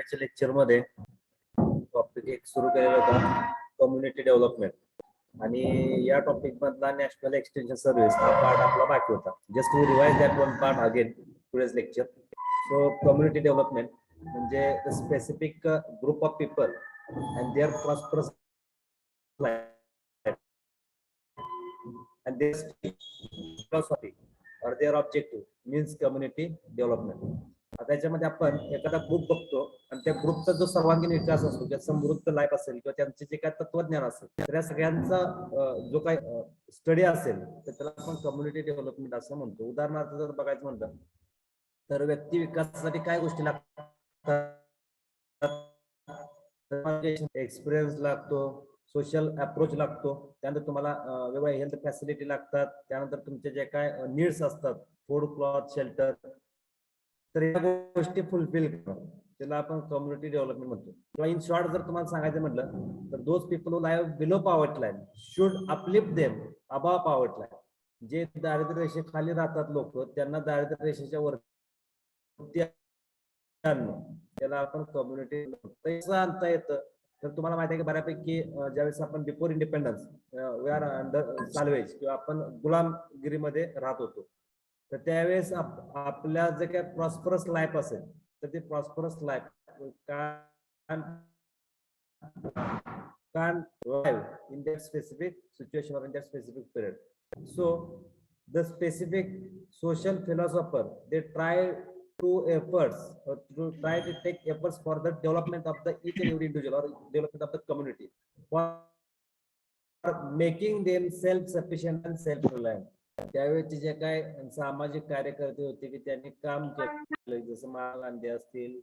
वेळच्या लेक्चर मध्ये टॉपिक एक सुरू केलेला होता कम्युनिटी डेव्हलपमेंट आणि या टॉपिक मधला नॅशनल एक्सटेन्शन सर्व्हिस हा पार्ट आपला बाकी होता. Just to revise that one part again today's lecture. So community development म्हणजे the specific group of people and their prosperous and their philosophy or their objective means community development. आता याच्यामध्ये आपण एखादा group बघतो आणि त्या ग्रुपचा जो सर्वांगीण विकास असतो, त्या समृद्ध लाईफ असेल किंवा त्यांचे जे काय तत्वज्ञान असेल, तर या सगळ्यांचा जो काही स्टडी असेल तर त्याला आपण कम्युनिटी डेव्हलपमेंट असं म्हणतो. उदाहरणार्थ जर बघायचं म्हणलं तर व्यक्ती विकासासाठी काय गोष्टी लागतात, एक्सपिरियन्स लागतो, सोशल अप्रोच लागतो, त्यानंतर तुम्हाला वेगवेगळ्या हेल्थ फॅसिलिटी लागतात, त्यानंतर तुमचे जे काय नीड्स असतात, फूड, क्लॉथ, शेल्टर, तर या गोष्टी फुलफिल करणं त्याला आपण कम्युनिटी डेव्हलपमेंट म्हणतो. किंवा इन शॉर्ट जर तुम्हाला सांगायचं म्हटलं तर those people who live below poverty line should uplift them above poverty line. जे दारिद्र्य रेषेखाली राहतात लोक त्यांना दारिद्र्य रेषेच्या वरती त्याला आपण कम्युनिटी आणता येतं. तर तुम्हाला माहिती आहे की बऱ्यापैकी ज्यावेळेस आपण before independence we are under salvage किंवा आपण गुलामगिरीमध्ये राहत होतो, तर त्यावेळेस आपल्या जे काही प्रॉस्परस लाईफ असेल तर ते prosperous life can't live in that specific situation or in that specific period. So the specific social philosopher they try to efforts or to try to take efforts for the development of the each and every individual or development of the community for making them self-sufficient and self-reliant. त्यावेळेचे जे काय सामाजिक कार्यकर्ते होते की त्यांनी काम केलं, जसं महात्मा गांधी असतील,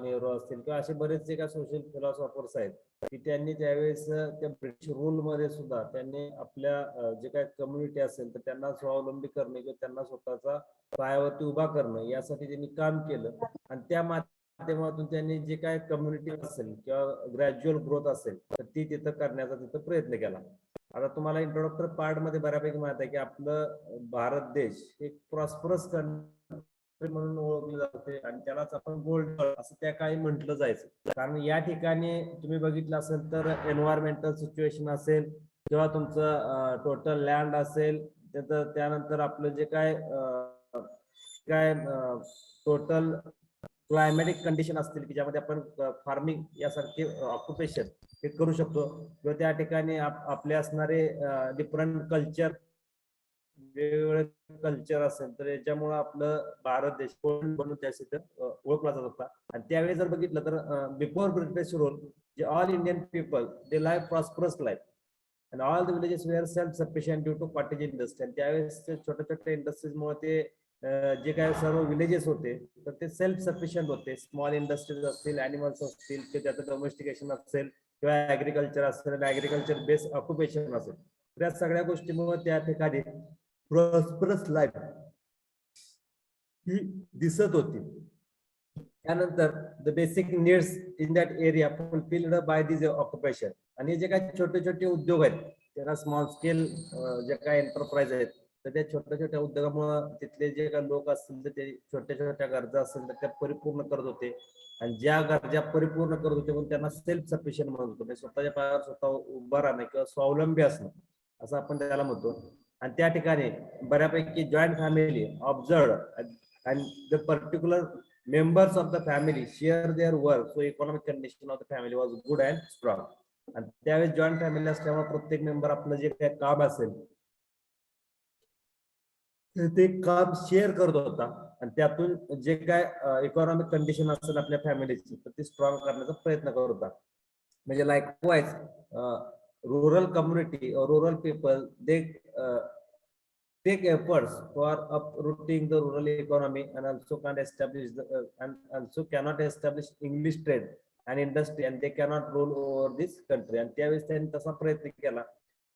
नेहरू असतील किंवा असे बरेच जे काय सोशल फिलॉसॉफर्स आहेत की त्यांनी त्यावेळेस त्या ब्रिटिश रूल मध्ये सुद्धा त्यांनी आपल्या जे काय कम्युनिटी असेल तर त्यांना स्वावलंबी करणे किंवा त्यांना स्वतःचा पायावरती उभा करणं यासाठी त्यांनी काम केलं. आणि त्या माध्यमातून त्यांनी जे काय कम्युनिटी असेल किंवा ग्रॅज्युअल ग्रोथ असेल तर ती तिथं करण्याचा तिथं प्रयत्न केला. आता तुम्हाला इंट्रोडक्टर पार्ट मध्ये बऱ्यापैकी माहित आहे की आपलं भारत देश एक प्रॉस्परस कंट्री म्हणून ओळखले जाते आणि त्यालाच आपण गोल्ड असं त्या काळी म्हटलं जायचं. कारण या ठिकाणी तुम्ही बघितलं असेल तर एन्व्हायरमेंटल सिच्युएशन असेल किंवा तुमचं टोटल लँड असेल, त्यानंतर आपलं जे काय टोटल क्लायमॅटिक कंडिशन असतील की ज्यामध्ये आपण फार्मिंग यासारखे ऑक्युपेशन हे करू शकतो किंवा त्या ठिकाणी आपले असणारे डिफरंट कल्चर, वेगवेगळे कल्चर असेल तर याच्यामुळे आपलं भारत देश बनून त्या ओळखला जात होता. आणि त्यावेळी जर बघितलं तर बिफोर ब्रिटिश रूल जे all Indian people they live prosperous life and all the villages were self-sufficient due to cottage industry. आणि त्यावेळेस छोट्या छोट्या इंडस्ट्रीजमुळे ते जे काय सर्व विलेजेस होते तर ते सेल्फ सफिशियंट होते. स्मॉल इंडस्ट्रीज असतील, अॅनिमल्स असतील किंवा त्याचं डोमेस्टिकेशन असेल किंवा ऍग्रिकल्चर असेल, ऍग्रिकल्चर बेस्ड ऑक्युपेशन असेल, त्या सगळ्या गोष्टीमुळे त्या ठिकाणी प्रॉस्परस लाईफ ही दिसत होती. त्यानंतर the basic needs in that area fulfilled by this occupation. आणि जे काही छोटे छोटे उद्योग आहेत त्याला स्मॉल स्केल जे काही एंटरप्राइज आहेत तर त्या छोट्या छोट्या उद्योगामुळे तिथले जे काही लोक असतील तर ते छोट्या छोट्या गरजा असतील तर त्या परिपूर्ण करत होते. आणि ज्या गरजा परिपूर्ण करत होते म्हणून त्यांना सेल्फ सफिशियंट म्हणत होतो, म्हणजे स्वतःच्या पायावर स्वतः उभा राहणं किंवा स्वावलंबी असणं असं आपण त्याला म्हणतो. आणि त्या ठिकाणी बऱ्यापैकी joint family observe and the particular members of the family share their work, so economic condition of the family was good and strong. आणि त्यावेळेस जॉईंट फॅमिली असल्यामुळे प्रत्येक मेंबर आपलं जे काही काम असेल ते काम शेअर करत होता आणि त्यातून जे काय इकॉनॉमिक कंडिशन असेल आपल्या फॅमिलीची तर ती स्ट्रॉंग करण्याचा प्रयत्न करत होता. म्हणजे likewise rural community rural people they take efforts for uprooting the rural economy and also can't establish and also cannot establish English trade and industry and they cannot rule over this country. आणि त्यावेळेस त्यांनी तसा प्रयत्न केला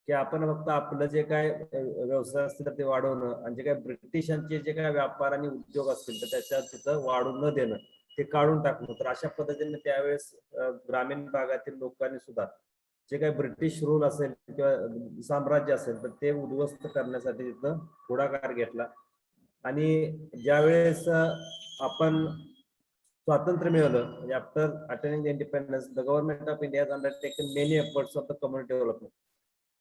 की आपण फक्त आपलं जे काय व्यवसाय असतील तर ते वाढवणं आणि जे काय ब्रिटिशांचे जे काय व्यापार आणि उद्योग असतील तर त्याच्यात तिथं वाढू न देणं, ते काढून टाकणं. तर अशा पद्धतीने त्यावेळेस ग्रामीण भागातील लोकांनी सुद्धा जे काही ब्रिटिश रूल असेल किंवा साम्राज्य असेल तर ते उद्ध्वस्त करण्यासाठी तिथं पुढाकार घेतला. आणि ज्यावेळेस आपण स्वातंत्र्य मिळालं म्हणजे after attaining the independence the government of India has undertaken many efforts of the community development.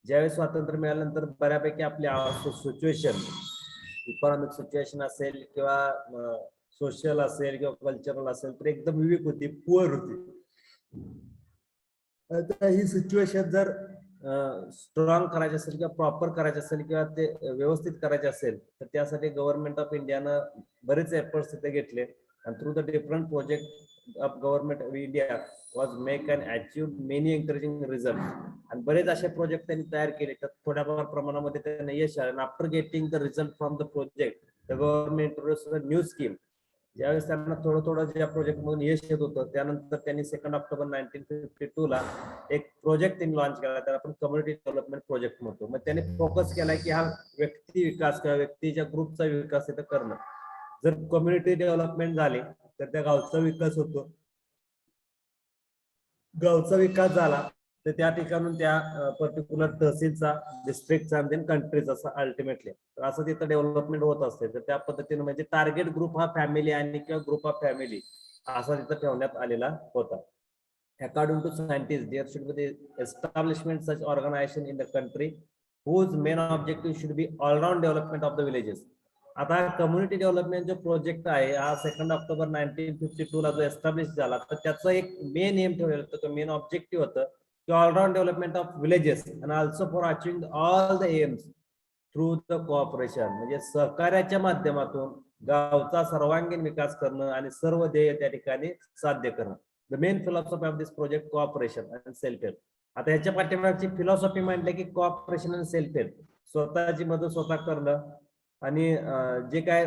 ज्यावेळेस स्वातंत्र्य मिळाल्यानंतर बऱ्यापैकी आपली सिच्युएशन, इकॉनॉमिक सिच्युएशन असेल किंवा सोशल असेल किंवा कल्चरल असेल तर एकदम विविध होती, पुअर होती. आता ही सिच्युएशन जर स्ट्रॉंग करायचे असेल किंवा प्रॉपर करायचे असेल किंवा ते व्यवस्थित करायचे असेल तर त्यासाठी गव्हर्नमेंट ऑफ इंडियानं बरेच एफर्ट्स तिथे घेतले आणि through the different project of government of India was make and achieve many encouraging result. आणि बरेच असे प्रोजेक्ट त्यांनी तयार केले तर थोड्याफार प्रमाणामध्ये त्यांना यश आलं. After getting the result from the project the government new scheme. ज्यावेळेस त्यांना थोडं थोडं ज्या प्रोजेक्ट मधून यश येत होतं त्यानंतर त्यांनी 2 ऑक्टोबर 1952 ला एक प्रोजेक्ट त्यांनी लॉन्च केला, त्याला आपण कम्युनिटी डेव्हलपमेंट प्रोजेक्ट म्हणतो. मग त्यांनी फोकस केलाय की हा व्यक्ती विकास किंवा व्यक्तीच्या ग्रुपचा विकास इथं करणं. जर कम्युनिटी डेव्हलपमेंट झाली तर त्या गावचा विकास होतो. गावचा विकास झाला तर त्या ठिकाणून त्या पर्टिक्युलर तहसीलचा, डिस्ट्रिक्टचा आणि देन कंट्रीचा असं अल्टिमेटली असं तिथं डेव्हलपमेंट होत असते. तर त्या पद्धतीने म्हणजे टार्गेट ग्रुप हा फॅमिली आणि किंवा ग्रुप ऑफ फॅमिली असा तिथं ठेवण्यात आलेला होता. According to scientists, there should be the establishment such organization in the country whose main objective should be all-round development of the villages. आता कम्युनिटी डेव्हलपमेंट जो प्रोजेक्ट आहे हा 2 ऑक्टोबर 1952 ला जो एस्टॅब्लिश झाला तर त्याचं एक मेन एम ठेवलेलं होतं, मेन ऑब्जेक्टिव्ह होतं की all around development of villages and also for achieving all the AIIMS through the cooperation. म्हणजे सहकार्याच्या माध्यमातून गावचा सर्वांगीण विकास करणं आणि सर्व ध्येय त्या ठिकाणी साध्य करणं. The main philosophy of this project cooperation and self help. आता ह्याच्या पाठीमागची फिलॉसॉफी म्हटलं की कोऑपरेशन अँड सेल्फ हेल्प, स्वतःची मदत स्वतः करणं आणि जे काय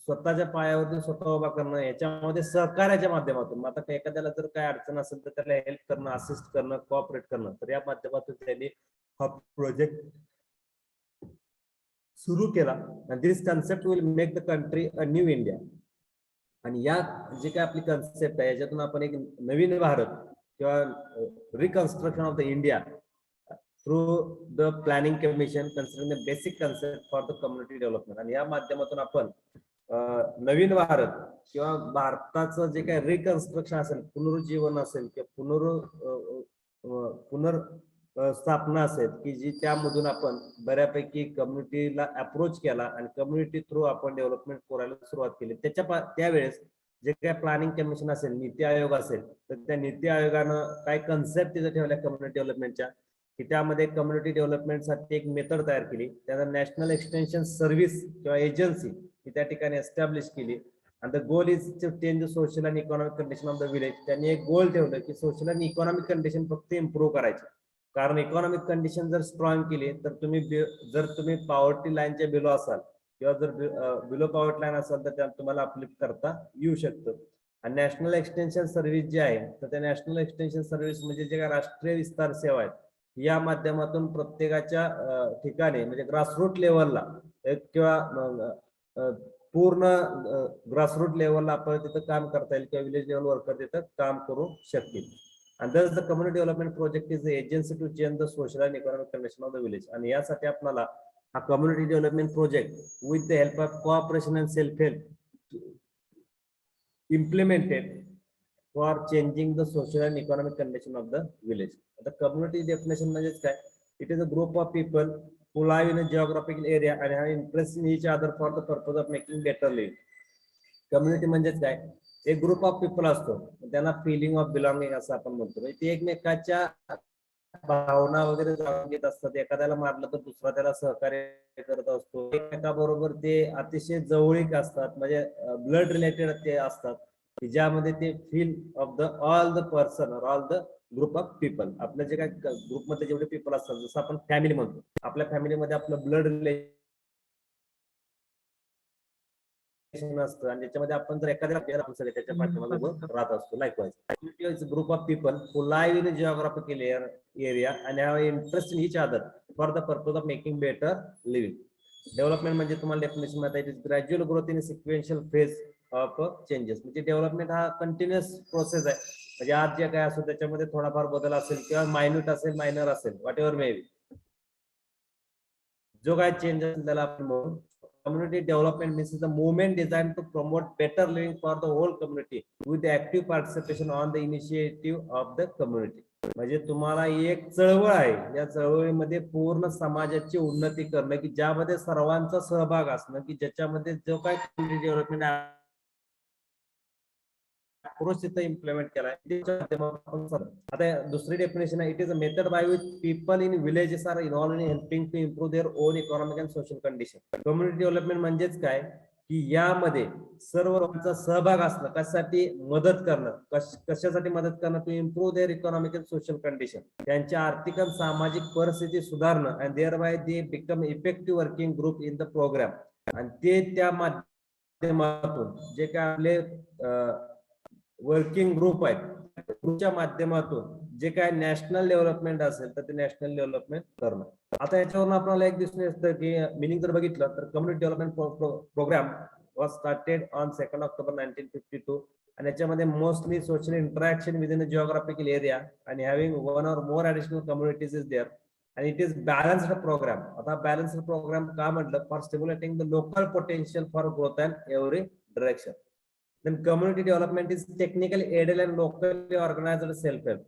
स्वतःच्या पायावरती स्वतः उभा करणं, याच्यामध्ये सहकार्याच्या माध्यमातून. आता एखाद्याला जर काय अडचण असेल तर त्याला हेल्प करणं, असिस्ट करणं, कोऑपरेट करणं, तर या माध्यमातून त्यांनी हा प्रोजेक्ट सुरू केला. This concept will make the country a new India. आणि या जे काय आपली कन्सेप्ट आहे याच्यातून आपण एक नवीन भारत किंवा reconstruction of the India through the planning commission considering the basic concept for the community development. आणि या माध्यमातून आपण नवीन भारत किंवा भारताचं जे काही रिकन्स्ट्रक्शन असेल, पुनरुज्जीवन असेल किंवा पुनर्स्थापना असेल की जी त्यामधून आपण बऱ्यापैकी कम्युनिटीला अप्रोच केला आणि कम्युनिटी थ्रू आपण डेव्हलपमेंट करायला सुरुवात केली. त्यावेळेस जे काय प्लॅनिंग कमिशन असेल, नीती आयोग असेल, तर त्या नीती आयोगानं काय कन्सेप्ट तिथे ठेवल्या कम्युनिटी डेव्हलपमेंटच्या की त्यामध्ये कम्युनिटी डेव्हलपमेंटसाठी एक मेथड तयार केली. त्याला नॅशनल एक्सटेन्शन सर्व्हिस किंवा एजन्सी ही त्या ठिकाणी एस्टॅब्लिश केली. आणि the goal is to change the social and economic condition of the village. त्यांनी एक गोल ठेवलं की सोशल अँड इकॉनॉमिक कंडिशन फक्त इम्प्रूव्ह करायची. कारण इकॉनॉमिक कंडिशन जर स्ट्रॉंग केली तर जर तुम्ही पॉवर्टी लाईनच्या बिलो असाल किंवा जर बिलो पॉवर्टी लाईन असाल तर त्या तुम्हाला अपलिफ्ट करता येऊ शकतं. आणि नॅशनल एक्सटेन्शन सर्व्हिस जे आहे तर त्या नॅशनल एक्सटेन्शन सर्व्हिस म्हणजे जे काय राष्ट्रीय विस्तार सेवा आहेत, या माध्यमातून प्रत्येकाच्या ठिकाणी म्हणजे ग्रासरूट लेवलला किंवा पूर्ण ग्रासरूट लेवलला आपण तिथं काम करता येईल किंवा विलेज लेवल वर्कर तिथं काम करू शकतील. And thus the community development project is the agency to change the social and economic condition of the village. आणि यासाठी आपल्याला हा community development project with the help of cooperation and self help implemented for changing the social and economic condition of the village. आता community definition म्हणजेच काय? It is a group of people who live in a geographical area and have interest in each other for the purpose of making better living. Community म्हणजेच काय? एक group of people असतो, त्यांना feeling of belonging असं आपण म्हणतो. म्हणजे ते एकमेकाच्या भावना वगैरे जाणून घेत असतात. एखाद्याला मारलं तर दुसरा त्याला सहकार्य करत असतो. एकमेकाबरोबर ते अतिशय जवळीक असतात, म्हणजे ब्लड रिलेटेड ते असतात, ज्यामध्ये ते feel of the all the person और all the group of people. आपल्या जे काय ग्रुपमध्ये जेवढे पीपल असतात, जसं आपण फॅमिली म्हणतो, आपल्या फॅमिलीमध्ये आपलं ब्लड रिलेशन असतं आणि त्याच्यामध्ये आपण जर एखाद्या त्याच्या पाठीमागे राहत असतो. Likewise group of people who live in geographical area and have interest in each other for the purpose of making better living. Development म्हणजे तुम्हाला डेफिनेशन माहिती आहे, gradual growth in sequential phase of changes. म्हणजे development हा continuous process आहे. म्हणजे आज जे काय असो त्याच्यामध्ये थोडाफार बदल असेल किंवा मायन्यूट असेल, मायनर असेल, व्हॉट एव्हर मे बी, जो काय चेंज असेल त्याला आपण community development means is a movement designed to promote better living for the whole community with the active participation on the initiative of the community. म्हणजे तुम्हाला एक चळवळ आहे, या चळवळीमध्ये पूर्ण समाजाची उन्नती करणं, की ज्यामध्ये सर्वांचा सहभाग असणं, की ज्याच्यामध्ये जो काय कम्युनिटी डेव्हलपमेंट अप्रोच तिथं इम्प्लिमेंट केलाय. आता दुसरी डेफिनेशन आहे, it is a method by which people in villages are involve in helping to improve their own economic and social condition. Community development म्हणजेच काय, की यामध्ये सर्व लोकांचा सहभाग असणं, कशासाठी मदत करणं, कशासाठी मदत करणं, to improve their economic and social condition, त्यांची आर्थिक आणि सामाजिक परिस्थिती सुधारणं, and thereby they become effective working group in the programme. आणि ते त्या माध्यमातून जे काय आपले वर्किंग ग्रुप आहेत, ग्रुपच्या माध्यमातून जे काय नॅशनल डेव्हलपमेंट असेल तर ते नॅशनल डेव्हलपमेंट करणं. आता याच्यावरून आपल्याला एक दिसून येतं की मिनिंग जर बघितलं तर community development program was started on 2 October 1952, आणि याच्यामध्ये mostly social interaction within the geographical area आणि having one or more additional communities is there, आणि इट इज बॅलन्स्ड प्रोग्राम. आता बॅलन्स्ड प्रोग्राम का म्हटलं, for stimulating the local potential for growth and every direction. Then community development is technically aided and locally organized self-help.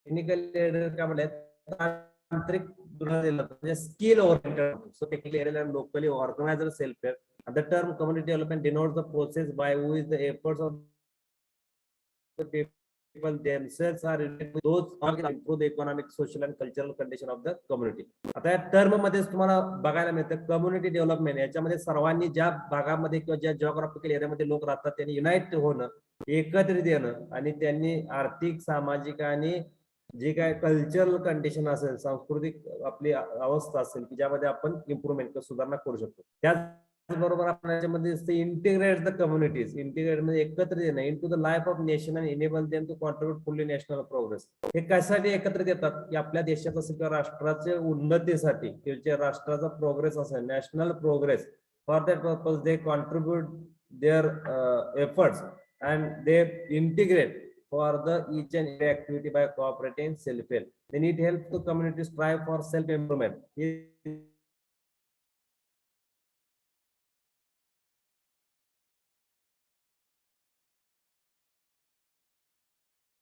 Technically aided का म्हणजे तांत्रिक म्हणजे skill oriented. So technically aided and locally organized self-help. And the term community development denotes the process by which the efforts of the people themselves are related to those who improve the economic, social and cultural condition of the community. आता या term मध्ये तुम्हाला बघायला मिळतं community development, याच्यामध्ये सर्वांनी ज्या भागामध्ये किंवा ज्या जिओग्राफिकल एरियामध्ये लोक राहतात त्यांनी युनाइट होणं, एकत्रित येणं, आणि त्यांनी आर्थिक, सामाजिक आणि जे काय कल्चरल कंडिशन असेल, सांस्कृतिक आपली अवस्था असेल, की ज्यामध्ये आपण इम्प्रुव्हमेंट सुधारणा करू शकतो. त्याचबरोबर आपण याच्यामध्ये इंटिग्रेट द कम्युनिटीज, इंटिग्रेट म्हणजे एकत्रित येणं into the life of nation and enable them to contribute fully national progress. हे कशासाठी एकत्रित येतात, की आपल्या देशात असेल किंवा राष्ट्राच्या उन्नतीसाठी किंवा राष्ट्राचा प्रोग्रेस असेल, national progress, for that purpose they contribute their efforts and they integrate for the each and every activity by cooperating self-help. They need help to community strive for self-improvement.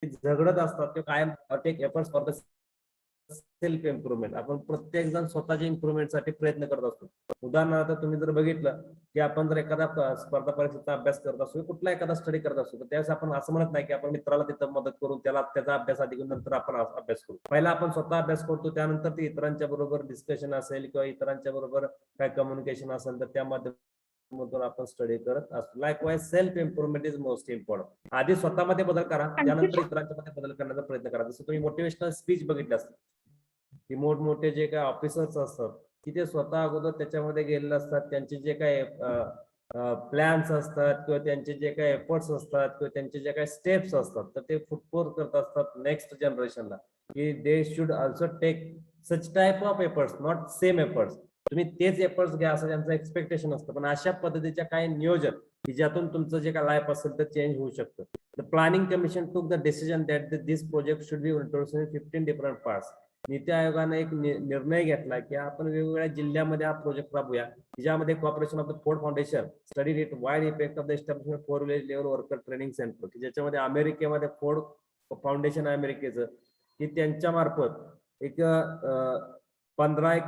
झगडत असतात किंवा कायम take efforts for the self improvement. आपण प्रत्येक जण स्वतःच्या improvement साठी प्रयत्न करत असतो. उदाहरणार्थ तुम्ही जर बघितलं की आपण जर एखादा स्पर्धा परीक्षेचा अभ्यास करत असतो, कुठला एखादा स्टडी करत असतो, तर त्यावेळेस आपण असं म्हणत नाही की आपण मित्राला तिथं मदत करून त्याला त्याचा अभ्यास आधी घेऊन नंतर आपण अभ्यास करू. पहिला आपण स्वतः अभ्यास करतो, त्यानंतर ते इतरांच्या बरोबर डिस्कशन असेल किंवा इतरांच्या बरोबर काय कम्युनिकेशन असेल तर त्या माध्यमातून आपण स्टडी करत असतो. Likewise self improvement is most important. आधी स्वतःमध्ये बदल करा, त्यानंतर इतरांच्या मध्ये बदल करण्याचा प्रयत्न करा. जसं तुम्ही मोटिवेशनल स्पीच बघितलं असतं की मोठमोठे जे काही ऑफिसर्स असतात की ते स्वतः अगोदर त्याच्यामध्ये गेलेले असतात, त्यांचे जे काही प्लॅन्स असतात किंवा त्यांचे जे काही एफर्ट्स असतात किंवा त्यांचे जे काही स्टेप्स असतात तर ते फुटफोर करत असतात नेक्स्ट जनरेशनला, की they should also take such type of efforts, not same efforts. तुम्ही तेच एफर्ट्स घ्या असं त्यांचं एक्सपेक्टेशन असतं, पण अशा पद्धतीच्या काही नियोजन की ज्यातून तुमचं जे काय लाईफ असेल तर चेंज होऊ शकतं. The planning commission took the decision that this project should be introduced in 15 different parts. Niti आयोगाने एक निर्णय घेतला की आपण वेगवेगळ्या जिल्ह्यामध्ये हा प्रोजेक्ट राबवूया, ज्यामध्ये corporation of the Ford foundation study it wide effect of the establishment for village level worker training centre, की ज्याच्यामध्ये अमेरिकेमध्ये फोर्ड फाउंडेशन आहे अमेरिकेचं, की त्यांच्या मार्फत एक 15 एक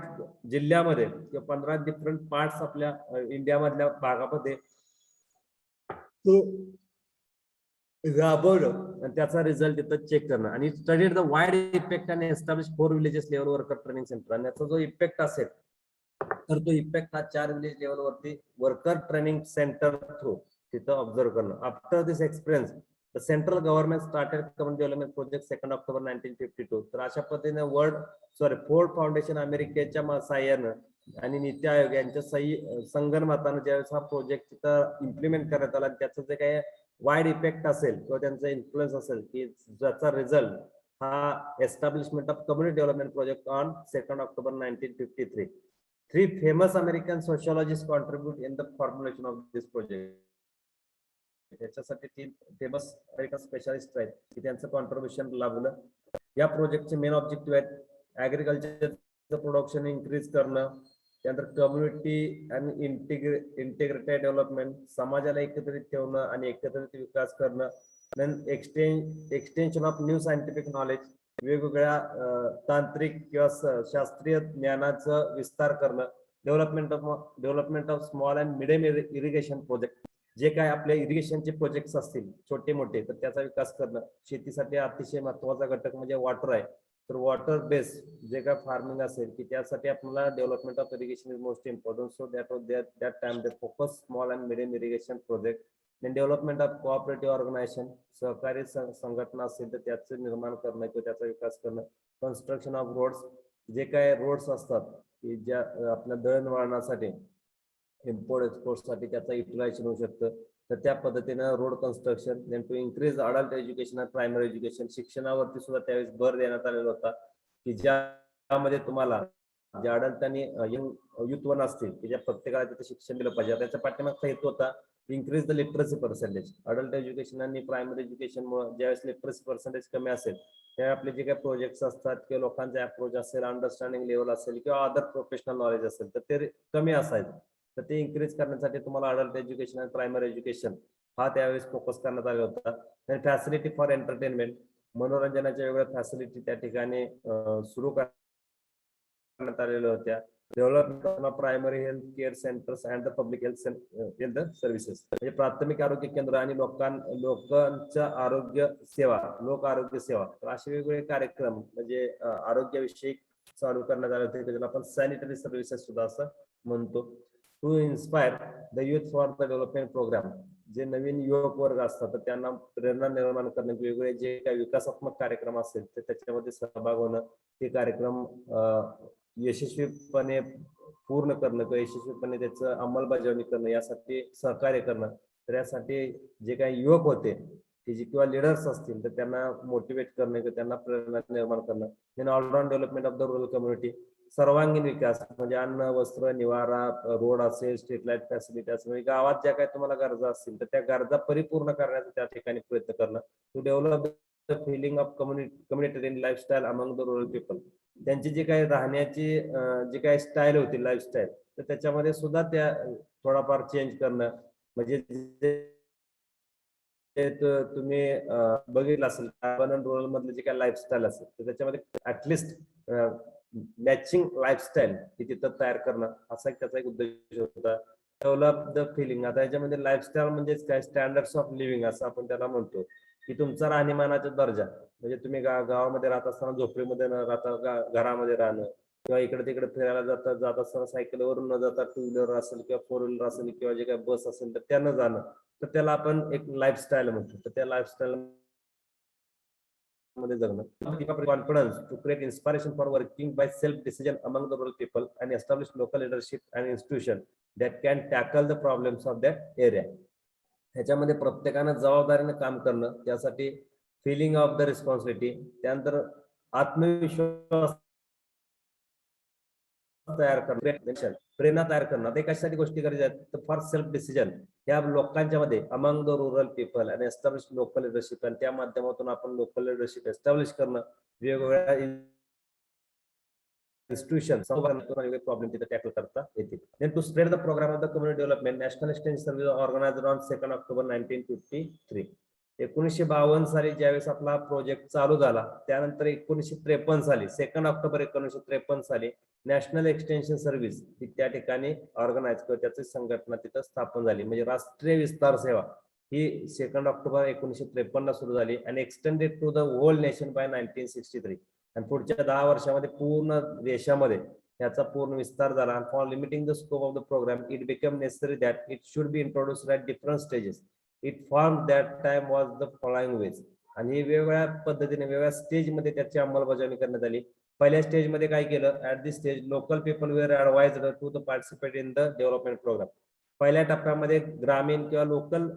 जिल्ह्यामध्ये किंवा 15 डिफरंट पार्ट्स आपल्या इंडियामधल्या भागामध्ये राबवलं आणि त्याचा रिझल्ट तिथं चेक करणं, आणि स्टडीड द वाईड इफेक्ट आणि establish 4 villages level worker training centre. आणि याचा जो इफेक्ट असेल तर तो इफेक्ट हा 4 विलेज लेवलवरती वर्कर ट्रेनिंग सेंटर थ्रू तिथं ऑब्झर्व करणं. After this experience the central government started community development project 2 October 1952. तर अशा पद्धतीने फोर्ड फाउंडेशन अमेरिकेच्या साह्यानं आणि नीती आयोग यांच्या संगनमतानं ज्यावेळेस हा प्रोजेक्ट तिथं इम्प्लिमेंट करण्यात आला, त्याचं जे काही वाईड इफेक्ट असेल किंवा त्यांचा इन्फ्लुएन्स असेल की ज्याचा रिझल्ट हा establishment of community development project on 2 October 1953. 3 famous American sociologist contribute in the formulation of this project. त्याच्यासाठी 3 फेमस अमेरिकन स्पेशालिस्ट आहेत की त्यांचं कॉन्ट्रीब्युशन लाभलं. या प्रोजेक्टचे मेन ऑब्जेक्टिव्ह आहेत ऍग्रिकल्चर प्रोडक्शन इन्क्रीज करणं, त्यानंतर कम्युनिटी आणि इंटिग्रेटेड डेव्हलपमेंट, समाजाला एकत्रित ठेवणं आणि एकत्रित विकास करणं, then extension of new scientific knowledge, वेगवेगळ्या तांत्रिक किंवा शास्त्रीय ज्ञानाचं विस्तार करणं, development of small and medium irrigation project, जे काय आपले इरिगेशनचे प्रोजेक्ट्स असतील छोटे मोठे तर त्याचा विकास करणं. शेतीसाठी अतिशय महत्वाचा घटक म्हणजे वॉटर आहे, तर वॉटर बेस जे काय फार्मिंग असेल की त्यासाठी आपल्याला development of irrigation is most important. So that time they focus small and medium irrigation project. Then development of cooperative organisation, सहकारी संघटना असेल तर त्याचं निर्माण करणं किंवा त्याचा विकास करणं. कन्स्ट्रक्शन ऑफ रोड्स, जे काय रोड्स असतात की ज्या आपल्या दळणवळणासाठी इम्पोर्ट एक्सपोर्टसाठी त्याचा युटिलायझेशन होऊ शकतं, तर त्या पद्धतीनं road construction. Then to increase adult education आणि प्रायमरी एज्युकेशन, शिक्षणावरती सुद्धा त्यावेळेस भर देण्यात आलेला होता की ज्यामध्ये तुम्हाला जे अडल्ट आणि युथ वन असतील की ज्या प्रत्येकाला तिथे शिक्षण दिलं पाहिजे. त्याच्या पाठीमागचा हेतू होता increase the literacy percentage. Adult education आणि प्रायमरी एज्युकेशनमुळे ज्यावेळेस लिटरसी पर्सेंटेज कमी असेल त्यावेळी आपले जे काही प्रोजेक्ट्स असतात किंवा लोकांचा अप्रोच असेल, अंडरस्टँडिंग लेवल असेल किंवा अदर प्रोफेशनल नॉलेज असेल तर ते कमी असायचं. तर ते इन्क्रीज करण्यासाठी तुम्हाला अडल्ट एज्युकेशन आणि प्रायमरी एज्युकेशन हा त्यावेळेस फोकस करण्यात आला होता. आणि फॅसिलिटी फॉर एंटरटेनमेंट, मनोरंजनाच्या वेगवेगळ्या फॅसिलिटी त्या ठिकाणी सुरू करण्यात आलेल्या होत्या. Development of primary health care centres and the public health services, म्हणजे प्राथमिक आरोग्य केंद्र आणि लोकांच्या आरोग्य सेवा, लोक आरोग्य सेवा, तर असे वेगवेगळे कार्यक्रम म्हणजे आरोग्याविषयी चालू करण्यात आले होते, ज्याला आपण सॅनिटरी सर्व्हिसेस सुद्धा असं म्हणतो. To inspire the youth for the development programme, जे नवीन युवक वर्ग असतात तर त्यांना प्रेरणा निर्माण करणे, वेगवेगळे जे काही विकासात्मक कार्यक्रम असतील तर त्याच्यामध्ये सहभाग होणं, ते कार्यक्रम यशस्वीपणे पूर्ण करणं किंवा यशस्वीपणे त्याचं अंमलबजावणी करणं यासाठी सहकार्य करणं. तर यासाठी जे काही युवक होते की जे किंवा लिडर्स असतील तर त्यांना मोटिवेट करणं किंवा त्यांना प्रेरणा निर्माण करणं. Then all round development of the rural community, सर्वांगीण विकास म्हणजे अन्न, वस्त्र, निवारा, रोड असेल, स्ट्रीट लाईट फॅसिलिटी असेल, म्हणजे गावात ज्या काही तुम्हाला गरजा असतील तर त्या गरजा परिपूर्ण करण्याचा त्या ठिकाणी प्रयत्न करणं. To develop the feeling of communitarian lifestyle among the rural people, त्यांची जी काही राहण्याची जी काही स्टाईल होती लाईफस्टाईल तर त्याच्यामध्ये सुद्धा त्या थोडाफार चेंज करणं. म्हणजे तुम्ही बघितलं असेल अर्बन अँड रुरल मधले जे काही लाईफस्टाईल असेल तर त्याच्यामध्ये ऍटलिस्ट मॅचिंग लाईफस्टाईल ही तिथं तयार करणं असा त्याचा एक उद्देश होता. डेव्हलप द फिलिंग, आता याच्यामध्ये लाईफस्टाईल म्हणजेच काय, स्टँडर्ड्स ऑफ लिव्हिंग असं आपण त्याला म्हणतो की तुमचा राहणीमानाचा दर्जा, म्हणजे तुम्ही गावामध्ये राहत असताना झोपडीमध्ये न राहता घरामध्ये राहणं किंवा इकडे तिकडे फिरायला जात असताना सायकलवरून न जाता टू व्हीलर असेल किंवा फोर व्हीलर असेल किंवा जे काही बस असेल तर त्यानं जाणं, तर त्याला आपण एक लाईफस्टाईल म्हणतो. तर त्या लाईफस्टाईल मध्ये जगणं. Confidence to create inspiration for working by self decision among the rural people and establish local leadership and institution that can tackle the problems of that area. ह्याच्यामध्ये प्रत्येकानं जबाबदारीनं काम करणं, त्यासाठी फिलिंग ऑफ द रिस्पॉन्सिबिलिटी, त्यानंतर आत्मविश्वास तयार करणं, प्रेरणा तयार करणं. ते कशासाठी गोष्टी गरजेच्या आहेत तर फॉर सेल्फ डिसिजन या लोकांच्या मध्ये अमंग द रुरल पीपल आणि एस्टॅब्लिश लोकल लिडरशिप, आणि त्या माध्यमातून आपण लोकल लिडरशिप एस्टॅब्लिश करणं, वेगवेगळ्या इन्स्टिट्यूशन प्रॉब्लेम तिथे टॅकल करता येतील. Then to spread the programme of the community development, national extension service organised on 2 October 1953. 1952 साली ज्यावेळेस आपला प्रोजेक्ट चालू झाला त्यानंतर 1953 साली 2 ऑक्टोबर 1953 साली नॅशनल एक्सटेन्शन सर्व्हिस ही त्या ठिकाणी ऑर्गनाइज किंवा त्याची संघटना तिथं स्थापन झाली. म्हणजे राष्ट्रीय विस्तार सेवा ही 2 ऑक्टोबर 1953 ला सुरू झाली आणि extended to the whole nation by 1963. आणि पुढच्या 10 वर्षामध्ये पूर्ण देशामध्ये याचा पूर्ण विस्तार झाला. आणि for limiting the scope of the programme it become necessary that it should be introduced at different stages. It form that time was the following ways, आणि वेगवेगळ्या पद्धतीने वेगवेगळ्या स्टेजमध्ये त्याची अंमलबजावणी करण्यात आली. पहिल्या स्टेजमध्ये काय केलं, at this stage local people were advised to the participate in the development program. पहिल्या टप्प्यामध्ये ग्रामीण किंवा लोकल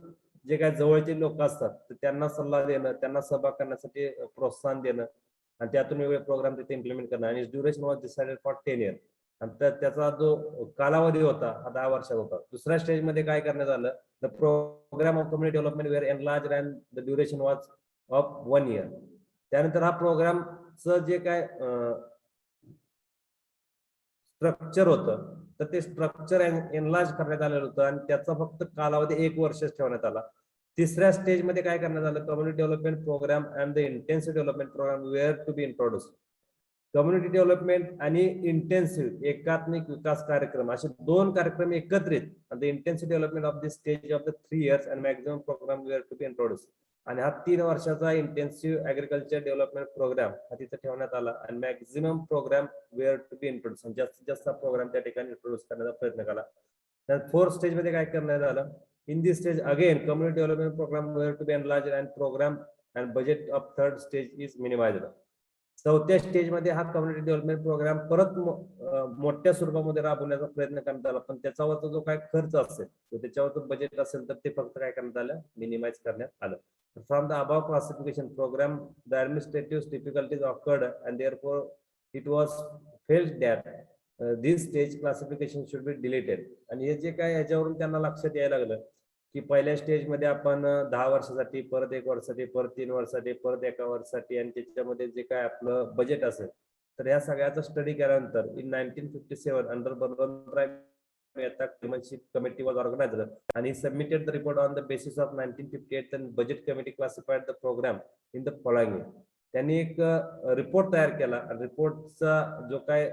जे काही जवळचे लोक असतात तर त्यांना सल्ला देणं, त्यांना सहभाग करण्यासाठी प्रोत्साहन देणं आणि त्यातून वेगवेगळे प्रोग्राम तिथे इम्प्लिमेंट करणं. आणि duration was decided for 10 years, आणि त्याचा जो कालावधी होता हा 10 वर्षाचा होता. दुसऱ्या स्टेजमध्ये काय करण्यात आलं, the programme of community development were enlarge and the duration was of 1 year. त्यानंतर हा प्रोग्रामचं जे काय स्ट्रक्चर होतं, तर ते स्ट्रक्चर एनलार्ज करण्यात आलेलं होतं आणि त्याचा फक्त कालावधी 1 वर्षच ठेवण्यात आला. तिसऱ्या स्टेजमध्ये काय करण्यात आलं, community development programme and the intensive development programme were to be introduce. Community development आणि इंटेन्सिव्ह एकात्मिक विकास कार्यक्रम असे 2 कार्यक्रम एकत्रित, the intensive development of the stage of the 3 years and maximum programme were to be introduce. आणि हा 3 वर्षाचा इंटेन्सिव्ह ऍग्रिकल्चर डेव्हलपमेंट प्रोग्राम हा तिथे ठेवण्यात आला आणि maximum programme were to be introduce, जास्तीत जास्त प्रोग्राम त्या ठिकाणी इंट्रोड्यूस करण्याचा प्रयत्न केला. तर 4th स्टेज मध्ये काय करण्यात आलं, in this stage again community development programme were to be enlarge and program and budget of 3rd stage is minimized. 4थ्या स्टेज मध्ये हा कम्युनिटी डेव्हलपमेंट प्रोग्राम परत मोठ्या स्वरूपामध्ये राबवण्याचा प्रयत्न करण्यात आला, पण त्याच्यावरचा जो काय खर्च असेल त्याच्यावरचं बजेट असेल तर ते फक्त काय करण्यात आलं, मिनिमाइज करण्यात आलं. From the above classification programme the administrative difficulties occurred and therefore it was felt that this stage classification should be deleted. आणि हे जे काय याच्यावरून त्यांना लक्षात यायला लागलं की पहिल्या स्टेजमध्ये आपण 10 वर्षासाठी, परत 1 वर्षासाठी, परत 3 वर्षासाठी, परत 1 वर्षासाठी आणि त्याच्यामध्ये जे काय आपलं बजेट असेल, तर या सगळ्याचा स्टडी केल्यानंतर in 1957 under Balwantrai Mehta committee was organized आणि submitted the report on the basis of 1958 and budget committee classified the program in the following. त्यांनी एक रिपोर्ट तयार केला आणि रिपोर्टचा जो काय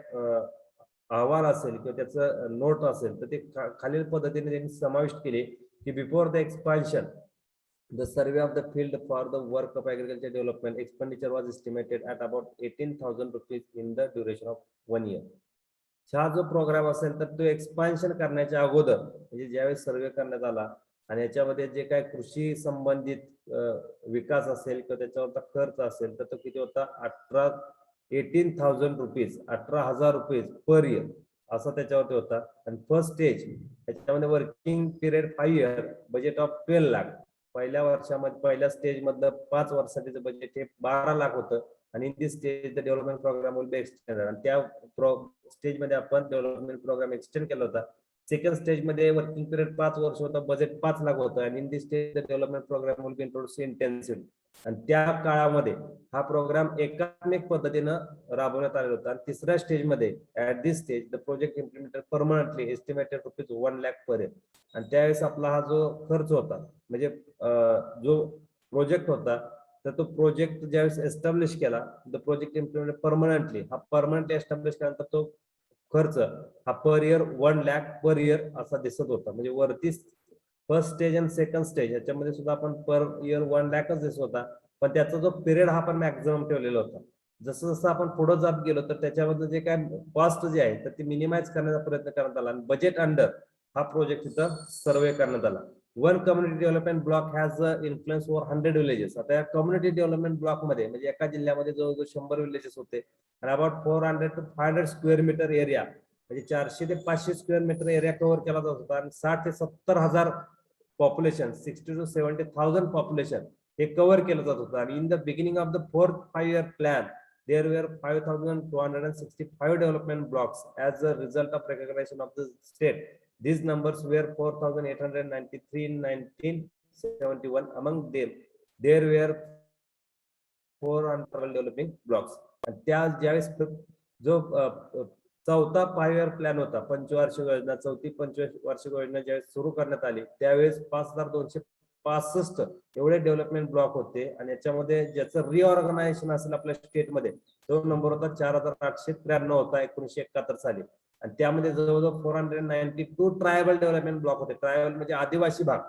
अहवाल असेल किंवा त्याचं नोट असेल तर ते खालील पद्धतीने त्यांनी समाविष्ट केले की before the expansion the survey of the field for the work of agriculture development expenditure was estimated at about 18,000 rupees in the duration of 1 year. हा जो प्रोग्राम असेल तर तो एक्सपान्शन करण्याच्या अगोदर म्हणजे ज्यावेळेस सर्वे करण्यात आला आणि याच्यामध्ये जे काय कृषी संबंधित विकास असेल किंवा त्याच्यावरचा खर्च असेल तर तो किती होता, 18,000 रुपीज, 18,000 रुपये पर इयर असा त्याच्यावरती होता. आणि फर्स्ट स्टेज त्याच्यामध्ये working period 5 year, budget of 12 lakh. पहिल्या वर्षामध्ये पहिल्या स्टेज मधलं 5 वर्षाचं बजेट हे 12 लाख होतं आणि in this stage the development programme will be extended. आणि त्या स्टेज मध्ये आपण डेव्हलपमेंट प्रोग्राम एक्सटेंड केला होता. सेकंड स्टेज मध्ये वर्किंग पिरियड 5 वर्ष होतं, बजेट 5 लाख होतं आणि in this stage the development programme will be introduce intensive. आणि त्या काळामध्ये हा प्रोग्राम एकात्मिक पद्धतीनं राबवण्यात आलेला होता. आणि तिसऱ्या स्टेज मध्ये at this stage the project implemented permanently estimated rupees 1 lakh per year. आणि त्यावेळेस आपला हा जो खर्च होता म्हणजे जो प्रोजेक्ट होता तर तो प्रोजेक्ट ज्यावेळेस एस्टॅब्लिश केला, द प्रोजेक्ट इम्प्लिमेंटेड परमनंटली, हा परमनंटली एस्टॅब्लिश केल्यानंतर तो खर्च हा per year 1 lakh per year असा दिसत होता. म्हणजे वरती फर्स्ट स्टेज आणि सेकंड स्टेज याच्यामध्ये सुद्धा आपण पर इयर 1 लाखच दिसत होता, पण त्याचा जो पिरियड हा पण मॅक्झिमम ठेवलेला होता. जसं जसं आपण पुढे जात गेलो तर त्याच्यामध्ये जे काय कॉस्ट जे आहे तर ती मिनिमाइज करण्याचा प्रयत्न करण्यात आला आणि बजेट अंडर हा प्रोजेक्ट तिथं सर्वे करण्यात आला. One community development block has influence over 100 villages. आता या कम्युनिटी डेव्हलपमेंट ब्लॉक मध्ये म्हणजे एका जिल्ह्यामध्ये जवळजवळ 100 विलेजेस होते आणि about 400 to 500 square metre area म्हणजे 400 ते 500 स्क्वेअर मीटर एरिया कव्हर केला जात होता आणि 60 ते 70,000 पॉप्युलेशन, 60 to 70,000 पॉप्युलेशन हे कव्हर केलं जात होतं. आणि in the beginning of the 4th 5-year plan there were 5,265 development blocks as a result of recognition of the state. These numbers were 4,893 in 1971. Among them there were 400 developing blocks. आणि त्या ज्यावेळेस जो 4था 5-year plan होता, पंचवार्षिक योजना, 4थी पंचवार्षिक योजना ज्यावेळेस सुरू करण्यात आली त्यावेळेस 5,265 एवढे डेव्हलपमेंट ब्लॉक होते. आणि याच्यामध्ये ज्याचं रिऑर्गनायझेशन असेल आपल्या स्टेटमध्ये तो नंबर होता 4,893 होता 1971 साली. आणि त्यामध्ये जवळजवळ 492 ट्रायबल डेव्हलपमेंट ब्लॉक होते. ट्रायबल म्हणजे आदिवासी भाग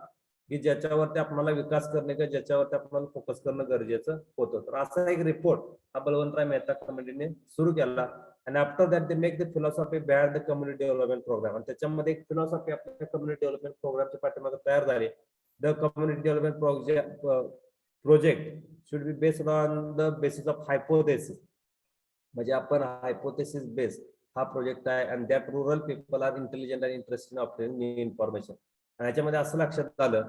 की ज्याच्यावरती आपल्याला विकास करणे किंवा ज्याच्यावरती आपल्याला फोकस करणं गरजेचं होतं. तर असा एक रिपोर्ट हा बलवंतराय मेहता कमिटीने सुरू केला. आणि after that they make the philosophy behind the community development programme. आणि त्याच्यामध्ये एक फिलॉसॉफी आपल्या कम्युनिटी डेव्हलपमेंट प्रोग्रामच्या पाठीमागे तयार झाली. The community development project should be based on the basis of hypothesis. म्हणजे आपण हायपोथेसिस बेस हा प्रोजेक्ट आहे आणि that rural people are intelligent and interested in obtaining new information. आणि याच्यामध्ये असं लक्षात आलं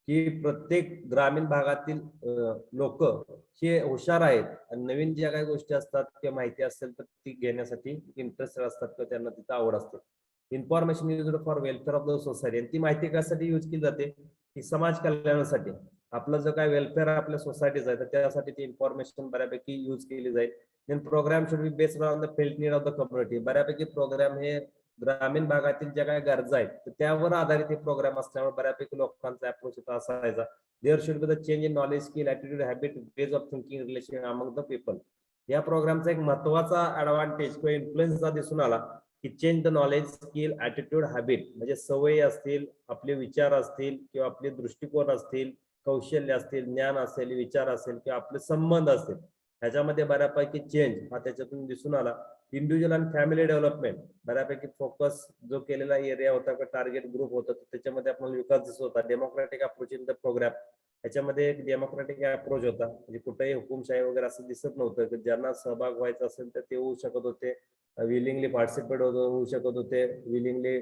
की प्रत्येक ग्रामीण भागातील लोक हे हुशार आहेत आणि नवीन ज्या काही गोष्टी असतात किंवा माहिती असेल तर ती घेण्यासाठी इंटरेस्टेड असतात किंवा त्यांना तिथं आवड असते. Information used for welfare of the society. आणि ती माहिती कशासाठी यूज केली जाते की समाज कल्याणासाठी. आपलं जो काय वेलफेअर आपल्या सोसायटीचा आहे तर त्यासाठी ती इन्फॉर्मेशन बऱ्यापैकी यूज केली जाईल. Then programme should be based on the field need of the community. बऱ्यापैकी प्रोग्राम हे ग्रामीण भागातील ज्या काही गरजा आहेत तर त्यावर आधारित हे प्रोग्राम असल्यामुळे बऱ्यापैकी लोकांचा अप्रोच इथं असायचा. There should be the change in knowledge, skill, attitude, habit, ways of thinking, relation among the people. या प्रोग्रामचा एक महत्वाचा ऍडव्हान्टेज किंवा इन्फ्लुएन्स दिसून आला की change the knowledge, skill, attitude, habit. म्हणजे सवयी असतील, आपले विचार असतील किंवा आपले दृष्टिकोन असतील, कौशल्य असतील, ज्ञान असेल, विचार असेल किंवा आपले संबंध असतील, ह्याच्यामध्ये बऱ्यापैकी चेंज हा त्याच्यातून दिसून आला. इंडिव्हिज्युअल आणि फॅमिली डेव्हलपमेंट बऱ्यापैकी फोकस जो केलेला एरिया होता किंवा टार्गेट ग्रुप होता त्याच्यामध्ये आपल्याला विकास दिसत होता. Democratic approach in the programme, याच्यामध्ये एक डेमोक्रॅटिक अप्रोच होता. म्हणजे कुठेही हुकुमशाही वगैरे असं दिसत नव्हतं की ज्यांना सहभाग व्हायचा असेल तर ते होऊ शकत होते, विलिंगली पार्टिसिपेट होऊ शकत होते, willingly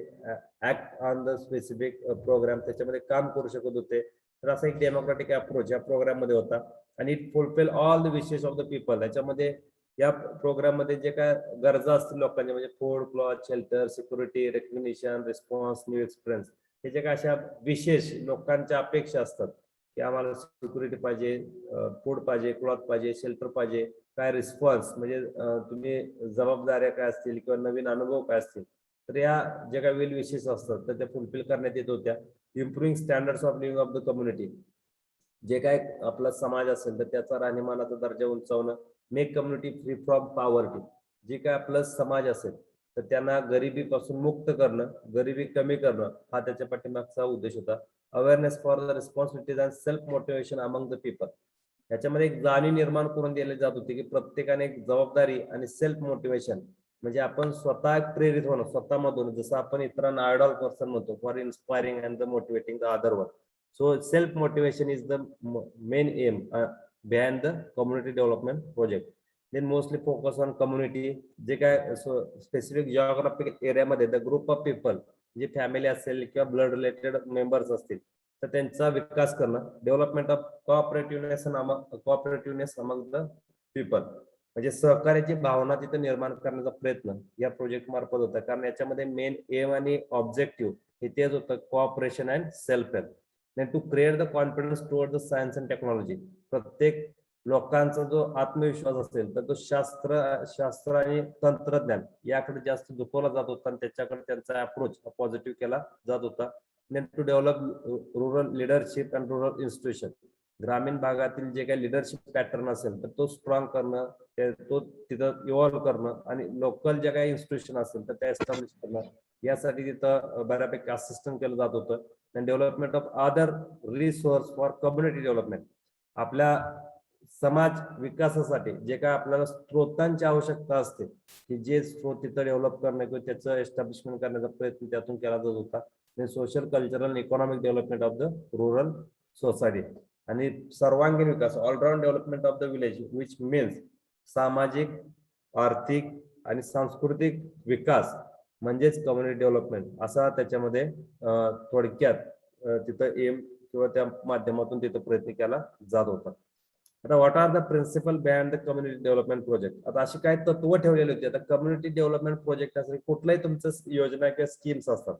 act on the specific programme, त्याच्यामध्ये काम करू शकत होते. तर असा एक डेमोक्रॅटिक अप्रोच या प्रोग्राम मध्ये होता. आणि it fulfil all the wishes of the people. याच्यामध्ये या प्रोग्राम मध्ये जे काय गरजा असतील लोकांच्या, म्हणजे food, cloth, shelter, security, recognition, response, new experience, हे जे काय अशा विशेष लोकांच्या अपेक्षा असतात की आम्हाला सिक्युरिटी पाहिजे, फूड पाहिजे, क्लॉथ पाहिजे, शेल्टर पाहिजे, काय रिस्पॉन्स म्हणजे तुम्ही जबाबदाऱ्या काय असतील किंवा नवीन अनुभव काय असतील, तर या ज्या काही वेल विशेष असतात तर त्या फुलफिल करण्यात येत होत्या. Improving standards of living of the community, जे काय आपला समाज असेल तर त्याचा राहणीमानाचा दर्जा उंचावणं. Make community free from poverty, जे काय आपला समाज असेल तर त्यांना गरिबीपासून मुक्त करणं, गरिबी कमी करणं हा त्याच्या पाठीमागचा उद्देश होता. Awareness for the responsibilities and self motivation among the people, याच्यामध्ये एक जाणीव निर्माण करून दिली जात होती की प्रत्येकाने एक जबाबदारी आणि सेल्फ मोटिवेशन, म्हणजे आपण स्वतः प्रेरित होणं स्वतःमधून, जसं आपण इतरांना आयडॉल पर्सन म्हणतो, for inspiring and the motivating the other one. So self-motivation is the main aim behind the community development project. Then mostly focus on community, जे काय स्पेसिफिक जिओग्राफिक एरियामध्ये द ग्रुप ऑफ पीपल, जे family असेल किंवा blood related members असतील तर त्यांचा विकास करणं. Development of cooperativeness among the people, म्हणजे सहकार्याची भावना तिथे निर्माण करण्याचा प्रयत्न या प्रोजेक्ट मार्फत होता. कारण याच्यामध्ये मेन एम आणि ऑब्जेक्टिव्ह हे तेच होतं, cooperation and self help. then to create the confidence towards the science and technology. प्रत्येक लोकांचा जो आत्मविश्वास असेल तर तो शास्त्र आणि तंत्रज्ञान याकडे जास्त झुकवला जात होता आणि त्याच्याकडे त्यांचा अप्रोच पॉझिटिव्ह केला जात होता. then to develop rural leadership and rural institution, ग्रामीण भागातील जे काही लिडरशिप पॅटर्न असेल तर तो स्ट्रॉंग करणं, तो तिथं इव्हॉल्व्ह करणं आणि लोकल जे काही इन्स्टिट्यूशन असेल तर त्या एस्टॅब्लिश करणं, यासाठी तिथं बऱ्यापैकी असिस्टंट केलं जात होतं. and development of other resource for community development, आपल्या समाज विकासासाठी जे काय आपल्याला स्त्रोतांची आवश्यकता असते की जे स्त्रोत तिथं डेव्हलप करणं किंवा त्याचं एस्टॅब्लिशमेंट करण्याचा प्रयत्न त्यातून केला जात होता. Social, cultural, economic development of the rural society, आणि सर्वांगीण विकास, all round development of the village, which means सामाजिक, आर्थिक आणि सांस्कृतिक विकास म्हणजेच कम्युनिटी डेव्हलपमेंट, असा त्याच्यामध्ये थोडक्यात तिथं एम किंवा त्या माध्यमातून तिथं प्रयत्न केला जात होता. आता what are the principle behind the community development project, आता अशी काय तत्व ठेवलेली होती. आता कम्युनिटी डेव्हलपमेंट प्रोजेक्ट असेल, कुठलाही तुमचं योजना किंवा स्कीम्स असतात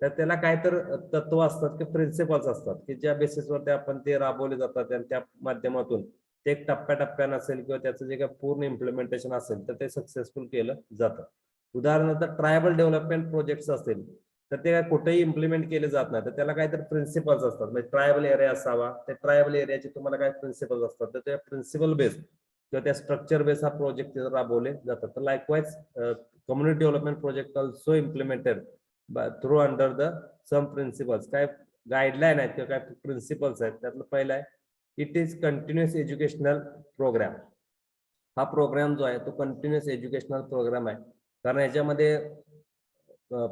तर त्याला काय तर तत्व असतात की प्रिन्सिपल्स असतात की ज्या बेसिसवरती आपण ते राबवले जातात आणि त्या माध्यमातून ते एक टप्प्याटप्प्यानं असेल किंवा त्याचं जे काही पूर्ण इम्प्लिमेंटेशन असेल तर ते सक्सेसफुल केलं जातं. उदाहरणार्थ ट्रायबल डेव्हलपमेंट प्रोजेक्ट्स असतील तर ते कुठेही इम्प्लिमेंट केले जात नाही, तर त्याला काहीतरी प्रिन्सिपल्स असतात. म्हणजे ट्रायबल एरिया असावा, त्या ट्रायबल एरियाचे तुम्हाला काय प्रिन्सिपल्स असतात, तर त्या प्रिन्सिपल बेस किंवा त्या स्ट्रक्चर बेस हा प्रोजेक्ट राबवले जातात. तर likewise community development project also implemented through under the some principles. काय गाईडलाईन आहेत किंवा काय प्रिन्सिपल्स आहेत, त्यातलं पहिलं आहे it is continuous educational program. हा प्रोग्राम जो आहे तो कंटिन्युअस एज्युकेशनल प्रोग्राम आहे, कारण याच्यामध्ये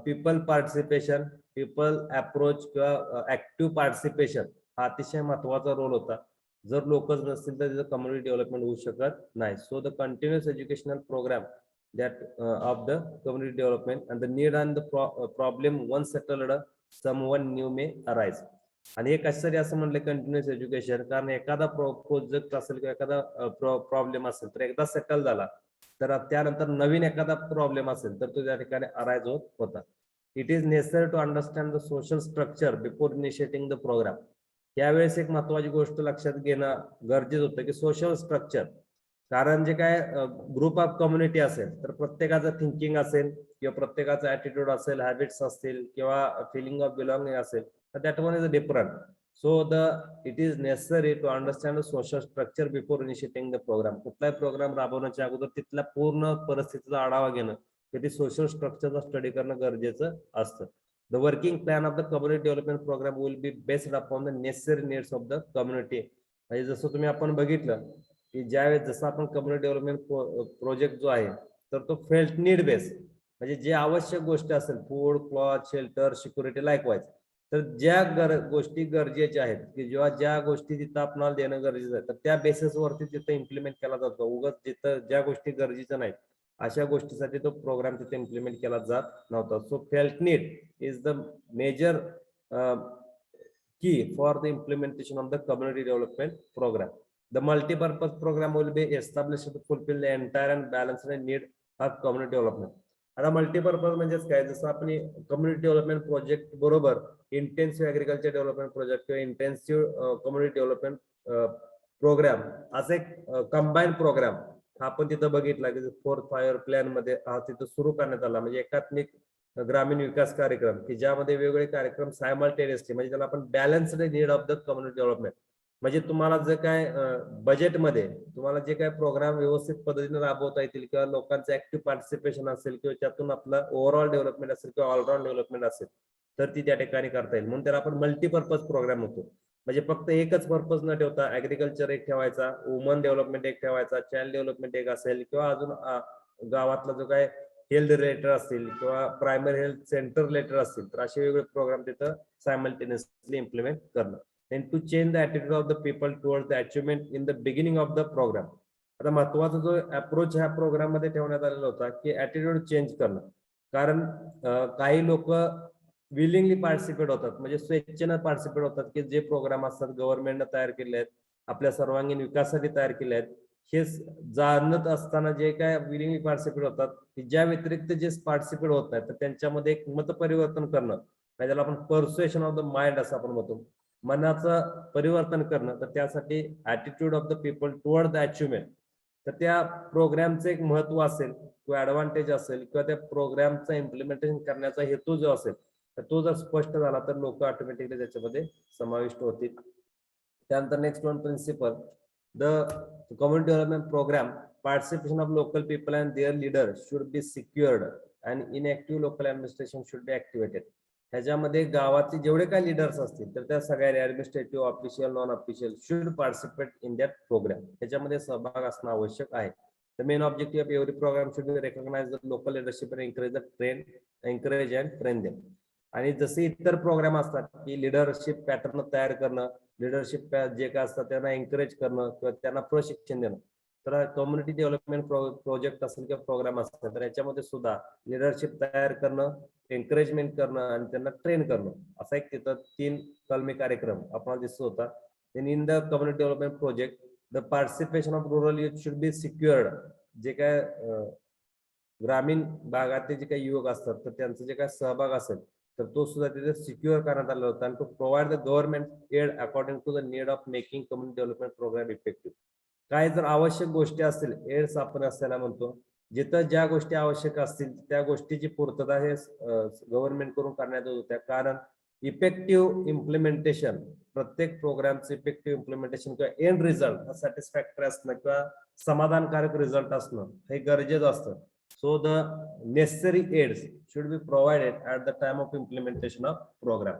पीपल पार्टिसिपेशन, पीपल अप्रोच किंवा ऍक्टिव्ह पार्टिसिपेशन हा अतिशय महत्वाचा रोल होता. जर लोकच नसतील तर त्याचं कम्युनिटी डेव्हलपमेंट होऊ शकत नाही. So the continuous educational program that of the community development and the need and the problem once settled someone new may arise. आणि एक कशासाठी असं म्हणलं कंटिन्युअस एज्युकेशन, कारण एखादा प्रोजेक्ट असेल किंवा एखादा प्रॉब्लेम असेल तर एकदा सेटल झाला तर त्यानंतर नवीन एखादा प्रॉब्लेम असेल तर तो त्या ठिकाणी अराईज होत होता. It is necessary to understand the social structure before initiating the program. यावेळेस एक महत्वाची गोष्ट लक्षात घेणं गरजेचं होतं की सोशल स्ट्रक्चर, कारण जे काय ग्रुप ऑफ कम्युनिटी असेल तर प्रत्येकाचं थिंकिंग असेल किंवा प्रत्येकाचा ऍटिट्यूड असेल, हॅबिट्स असतील किंवा फिलिंग ऑफ बिलॉंगिंग असेल, तर that one is different. So it is necessary to understand the social structure before initiating the program. कुठलाही प्रोग्राम राबवण्याच्या अगोदर तिथल्या पूर्ण परिस्थितीचा आढावा घेणं, ते सोशल स्ट्रक्चरचा स्टडी करणं गरजेचं असतं. The working plan of the community development program will be based upon the necessary needs of the community. म्हणजे जसं तुम्ही आपण बघितलं की ज्यावेळेस जसं आपण कम्युनिटी डेव्हलपमेंट प्रोजेक्ट जो आहे तर तो फेल्ट नीड बेस, म्हणजे जे आवश्यक गोष्टी असेल food, cloth, shelter, security likewise, तर ज्या गोष्टी गरजेच्या आहेत की जेव्हा ज्या गोष्टी तिथं आपल्याला देणं गरजेचं आहे तर त्या बेसिसवरती तिथं इम्प्लिमेंट केला जातो. उगाच जिथं ज्या गोष्टी गरजेच्या नाहीत अशा गोष्टीसाठी तो प्रोग्राम तिथे इम्प्लिमेंट केला जात नव्हता. So felt need is the major key for the implementation of the community development program. The multi-purpose program will be established to fulfill the entire and balanced need of community development. आता multipurpose म्हणजेच काय, जसं आपण community development project बरोबर intensive agriculture development project किंवा intensive community development programme असा एक combine programme हा आपण तिथं बघितला की 4th फायर प्लॅन मध्ये हा तिथं सुरू करण्यात आला. म्हणजे एकात्मिक ग्रामीण विकास कार्यक्रम की ज्यामध्ये वेगवेगळे कार्यक्रम सायमल्टेनियसली, म्हणजे त्याला आपण balanced need of the community development, म्हणजे तुम्हाला जे काय बजेटमध्ये तुम्हाला जे काय प्रोग्राम व्यवस्थित पद्धतीने राबवता येतील किंवा लोकांचं ऍक्टिव्ह पार्टिसिपेशन असेल किंवा त्यातून आपलं ओव्हरऑल डेव्हलपमेंट असेल किंवा ऑलराऊंड डेव्हलपमेंट असेल तर ती त्या ठिकाणी करता येईल. म्हणून त्याला आपण मल्टीपर्पज प्रोग्राम होतो. म्हणजे फक्त एकच पर्पज न ठेवता ऍग्रिकल्चर एक ठेवायचा, वुमन डेव्हलपमेंट एक ठेवायचा, चाइल्ड डेव्हलपमेंट एक असेल किंवा अजून गावातला जो काय हेल्थ रिलेटेड असतील किंवा प्रायमरी हेल्थ सेंटर रिलेटेड असतील तर असे वेगवेगळे प्रोग्राम तिथं सायमल्टेनियसली इम्प्लिमेंट करणं. Then to change the attitude of the people toward the achievement in the beginning of the program. आता महत्वाचा जो अप्रोच ह्या प्रोग्राम मध्ये ठेवण्यात आलेला होता की ऍटिट्यूड चेंज करणं, कारण काही लोक विलिंगली पार्टिसिपेट होतात, म्हणजे स्वेच्छेनं पार्टिसिपेट होतात की जे प्रोग्राम असतात गव्हर्नमेंटनं तयार केले आहेत, आपल्या सर्वांगीण विकासासाठी तयार केले आहेत, हे जाणत असताना जे काय विलिंगली पार्टिसिपेट होतात की ज्या व्यतिरिक्त जे पार्टिसिपेट होत नाही तर त्यांच्यामध्ये एक मत परिवर्तन करणं, ज्याला आपण पर्सुएशन ऑफ द माइंड असं आपण म्हणतो, मनाचं परिवर्तन करणं. तर त्यासाठी attitude of the people toward the achievement, तर त्या प्रोग्रामचं एक महत्व असेल किंवा ऍडव्हान्टेज असेल किंवा त्या प्रोग्रामचं इम्प्लिमेंटेशन करण्याचा हेतू जो असेल तर तो जर स्पष्ट झाला तर लोक ऑटोमॅटिकली त्याच्यामध्ये समाविष्ट होतील. त्यानंतर next one principle, the community development program participation of local people and their leaders should be secured and inactive local administration should be activated. ह्याच्यामध्ये गावाचे जेवढे काही लीडर्स असतील तर त्या सगळ्या administrative, official, non official should participate in that program. ह्याच्यामध्ये सहभाग असणं आवश्यक आहे. The main objective of every program should be recognize the local leadership and encourage and train them. आणि जसे इतर प्रोग्राम असतात की लिडरशिप पॅटर्न तयार करणं, लिडरशिप जे काय असतात त्यांना एनकरेज करणं किंवा त्यांना प्रशिक्षण देणं, तर कम्युनिटी डेव्हलपमेंट प्रोजेक्ट असेल किंवा प्रोग्राम असेल तर याच्यामध्ये सुद्धा लिडरशिप तयार करणं, एनकरेजमेंट करणं आणि त्यांना ट्रेन करणं असा एक तिथं 3 कलमी कार्यक्रम आपल्याला दिसत होता. In the community development project the participation of rural youth should be secured. जे काय ग्रामीण भागातले जे काही युवक असतात तर त्यांचा जे काय सहभाग असेल तर तो सुद्धा तिथे सिक्युअर करण्यात आला होता. आणि to provide the government aid according to the need of making community development program effective. काय जर आवश्यक गोष्टी असतील, एड्स आपण असल्याला म्हणतो, जिथं ज्या गोष्टी आवश्यक असतील त्या गोष्टीची पूर्तता हे गव्हर्नमेंट करून करण्यात येत होत्या. कारण इफेक्टिव्ह इम्प्लिमेंटेशन, प्रत्येक प्रोग्रामचं इफेक्टिव्ह इम्प्लिमेंटेशन किंवा एंड रिझल्ट सॅटिस्फॅक्टरी असणं किंवा समाधानकारक रिझल्ट असणं हे गरजेचं असतं. So the necessary aids should be provided at the time of implementation of program.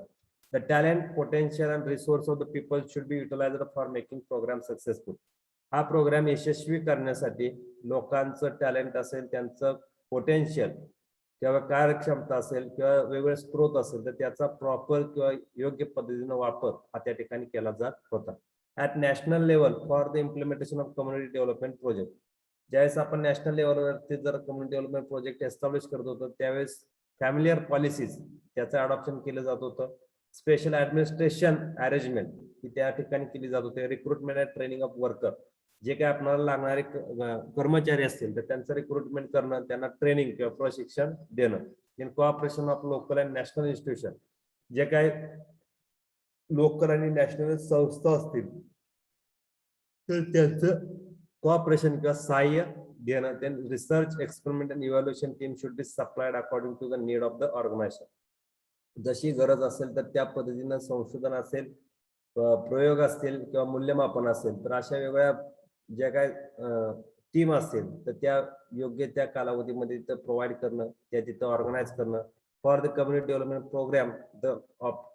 The talent, potential and resource of the people should be utilized for making program successful. हा programme यशस्वी करण्यासाठी लोकांचं talent असेल, त्यांचं potential किंवा कार्यक्षमता असेल किंवा वेगवेगळे स्त्रोत असेल तर त्याचा प्रॉपर किंवा योग्य पद्धतीने वापर हा त्या ठिकाणी केला जात होता. At national level for the implementation of community development project, ज्यावेळेस आपण नॅशनल लेवलवरती जर कम्युनिटी डेव्हलपमेंट प्रोजेक्ट एस्टॅब्लिश करत होतो त्यावेळेस फॅमिलियर पॉलिसीज त्याचं अडॉप्शन केलं जात होतं. स्पेशल ऍडमिनिस्ट्रेशन अरेंजमेंट ही त्या ठिकाणी केली जात होते. Recruitment and training of worker, जे काही आपल्याला लागणारे कर्मचारी असतील तर त्यांचं रिक्रुटमेंट करणं, त्यांना ट्रेनिंग किंवा प्रशिक्षण देणं. In cooperation of local and national institution, जे काय लोकल आणि नॅशनल संस्था असतील तर त्यांचं कोऑपरेशन किंवा सहाय्य घेणं. then research experiment and evaluation team should be supplied according to the need of the organization. जशी गरज असेल तर त्या पद्धतीनं संशोधन असेल, प्रयोग असतील किंवा मूल्यमापन असेल तर अशा वेगळ्या ज्या काय टीम असेल तर त्या योग्य त्या कालावधीमध्ये तिथं प्रोव्हाइड करणं, त्या तिथं ऑर्गनाईज करणं. For the community development program the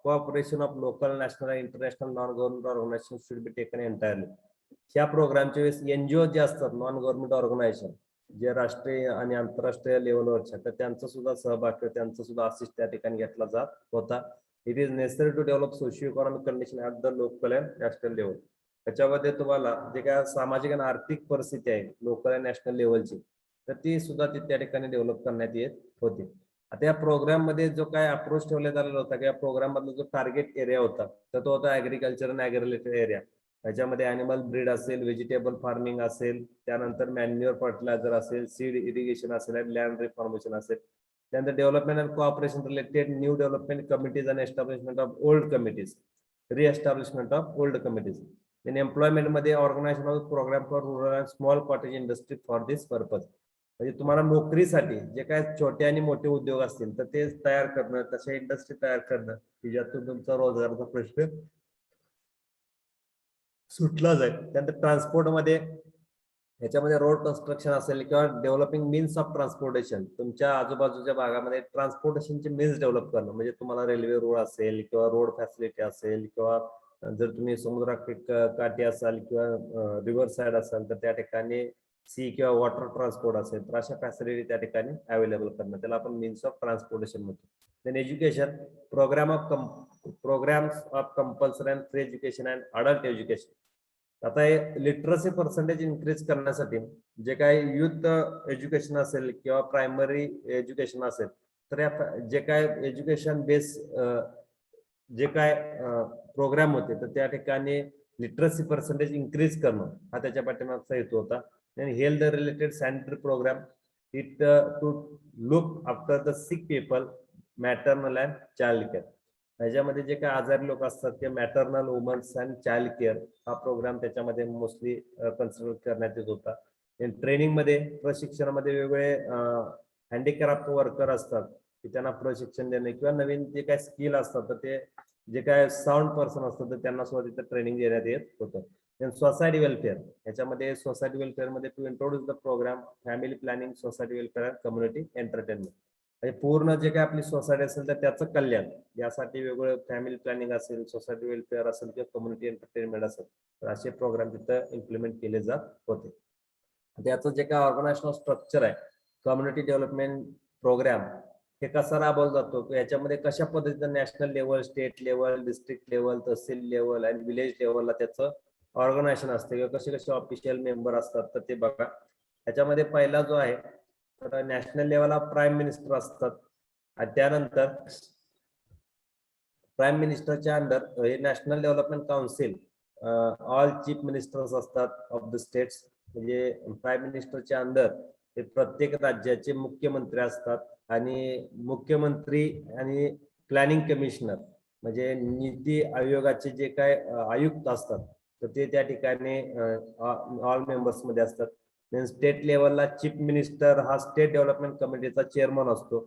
cooperation of local national आणि international non government organization should be taken entirely. ह्या प्रोग्रामच्या वेळेस एनजीओ जे असतात नॉन गव्हर्नमेंट ऑर्गनायझेशन जे राष्ट्रीय आणि आंतरराष्ट्रीय लेवलवरच्या तर त्यांचा सुद्धा सहभाग किंवा त्यांचा सुद्धा असिस्ट त्या ठिकाणी घेतला जात होता. It is necessary to develop socio economic condition at the local and national level. त्याच्यामध्ये तुम्हाला जे काय सामाजिक आणि आर्थिक परिस्थिती आहे लोकल आणि नॅशनल लेवलची तर ती सुद्धा त्या ठिकाणी डेव्हलप करण्यात येत होती. आता या प्रोग्राम मध्ये जो काय अप्रोच ठेवण्यात आलेला होता की या प्रोग्राम मधला जो टार्गेट एरिया होता तर तो होता ऍग्रिकल्चर आणि ऍग्री रिलेटेड एरिया. त्याच्यामध्ये अॅनिमल ब्रीड असेल, व्हेजिटेबल फार्मिंग असेल, त्यानंतर मॅन्युअर फर्टिलायझर असेल, सीड इरिगेशन असेल आणि लँड रिफॉर्मेशन असेल. त्यानंतर development and cooperation related new development committees आणि establishment of old committees, reestablishment of old committees. Employment मध्ये organization of program for rural and small cottage industry for this purpose. म्हणजे तुम्हाला नोकरीसाठी जे काय छोटे आणि मोठे उद्योग असतील तर ते तयार करणं, तशा इंडस्ट्री तयार करणं की ज्यातून तुमचा रोजगाराचा प्रश्न सुटला जाईल. त्यानंतर ट्रान्सपोर्टमध्ये ह्याच्यामध्ये रोड कन्स्ट्रक्शन असेल किंवा डेव्हलपिंग मीन्स ऑफ ट्रान्सपोर्टेशन, तुमच्या आजूबाजूच्या भागामध्ये ट्रान्सपोर्टेशनचे मीन्स डेव्हलप करणं म्हणजे तुम्हाला रेल्वे रोड असेल किंवा रोड फॅसिलिटी असेल किंवा जर तुम्ही समुद्रा काठी असाल किंवा रिव्हर साईड असाल तर त्या ठिकाणी सी किंवा वॉटर ट्रान्सपोर्ट असेल तर अशा फॅसिलिटी त्या ठिकाणी अवेलेबल करणं त्याला आपण मीन्स ऑफ ट्रान्सपोर्टेशन म्हणतो. Then education programs of compulsory and free education and adult education. आता हे लिटरसी पर्सेंटेज इन्क्रीज करण्यासाठी जे काय युथ एज्युकेशन असेल किंवा प्रायमरी एज्युकेशन असेल तर या जे काय एज्युकेशन बेस जे काय प्रोग्राम होते तर त्या ठिकाणी लिटरसी पर्सेंटेज इन्क्रीज करणं हा त्याच्या पाठीमागचा हेतू होता. Health related sanitary program it to look after the sick people, maternal and child care. ह्याच्यामध्ये जे काही आजारी लोक असतात ते maternal, women's and child care हा प्रोग्राम त्याच्यामध्ये मोस्टली कन्सिडर करण्यात येत होता. ट्रेनिंग मध्ये प्रशिक्षणामध्ये वेगवेगळे हँडिक्राफ्ट वर्कर असतात की त्यांना प्रशिक्षण देणे किंवा नवीन जे काही स्किल असतात तर ते जे काय साऊंड पर्सन असतात तर त्यांना सुद्धा तिथं ट्रेनिंग देण्यात येत होतं. सोसायटी वेलफेअर ह्याच्यामध्ये सोसायटी वेलफेअर मध्ये to introduce the program family planning, society welfare and community entertainment. म्हणजे पूर्ण जे काही आपली सोसायटी असेल तर त्याचं कल्याण यासाठी वेगवेगळं फॅमिली प्लॅनिंग असेल, सोसायटी वेलफेअर असेल किंवा कम्युनिटी एंटरटेनमेंट असेल तर असे प्रोग्राम तिथं इम्प्लिमेंट केले जात होते. त्याचं जे काय ऑर्गनायझेशनल स्ट्रक्चर आहे कम्युनिटी डेव्हलपमेंट प्रोग्राम हे कसा राबवला जातो याच्यामध्ये कशा पद्धतीनं national level, state level, district level, tehsil level आणि विलेज लेवलला त्याचं ऑर्गनायझेशन असते किंवा कसे कसे ऑफिशियल मेंबर असतात तर ते बघा. त्याच्यामध्ये पहिला जो आहे तर नॅशनल लेवलला प्राईम मिनिस्टर असतात आणि त्यानंतर प्राईम मिनिस्टरच्या अंडर हे national development council all chief ministers असतात ऑफ द स्टेट्स. म्हणजे प्राईम मिनिस्टरच्या अंडर हे प्रत्येक राज्याचे मुख्यमंत्री असतात आणि मुख्यमंत्री आणि प्लॅनिंग कमिशनर म्हणजे नीती आयोगाचे जे काय आयुक्त असतात तर ते त्या ठिकाणी ऑल मेंबर्स मध्ये असतात. स्टेट लेवलला चीफ मिनिस्टर हा स्टेट डेव्हलपमेंट कमिटीचा चेअरमन असतो.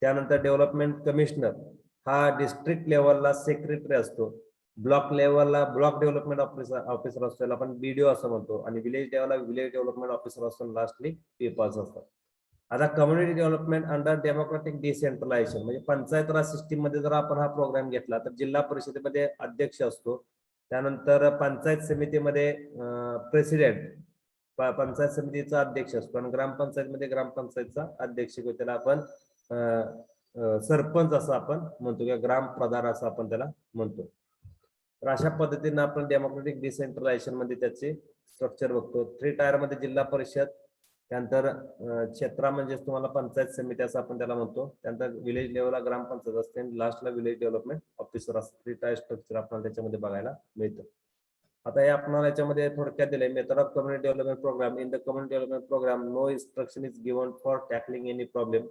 त्यानंतर डेव्हलपमेंट कमिशनर हा डिस्ट्रिक्ट लेवलला सेक्रेटरी असतो. ब्लॉक लेवलला ब्लॉक डेव्हलपमेंट ऑफिसर असतो, त्याला आपण बीडीओ असं म्हणतो. आणि विलेज लेवलला विलेज डेव्हलपमेंट ऑफिसर असतो. लास्टली पीपल्स असतात. आता community development under democratic decentralisation म्हणजे पंचायत राज सिस्टीम मध्ये जर आपण हा प्रोग्राम घेतला तर जिल्हा परिषदेमध्ये अध्यक्ष असतो. त्यानंतर पंचायत समितीमध्ये प्रेसिडेंट पंचायत समितीचा अध्यक्ष असतो आणि ग्रामपंचायतमध्ये ग्रामपंचायतचा अध्यक्ष त्याला आपण सरपंच असं आपण म्हणतो किंवा ग्राम प्रधान असं आपण त्याला म्हणतो. तर अशा पद्धतीने आपण डेमोक्रॅटिक डिसेंट्रलायझेशन मध्ये त्याचे स्ट्रक्चर बघतो. 3 टायर मध्ये जिल्हा परिषद, त्यानंतर क्षेत्रा म्हणजे तुम्हाला पंचायत समिती असं आपण त्याला म्हणतो. त्यानंतर विलेज लेवलला ग्रामपंचायत असते आणि लास्टला विलेज डेव्हलपमेंट ऑफिसर असते. 3 टायर स्ट्रक्चर आपल्याला त्याच्यामध्ये बघायला मिळतं. आता हे आपल्याला याच्यामध्ये थोडक्यात दिलंय method of community development program. In the community development program no instruction is given for tackling any problem.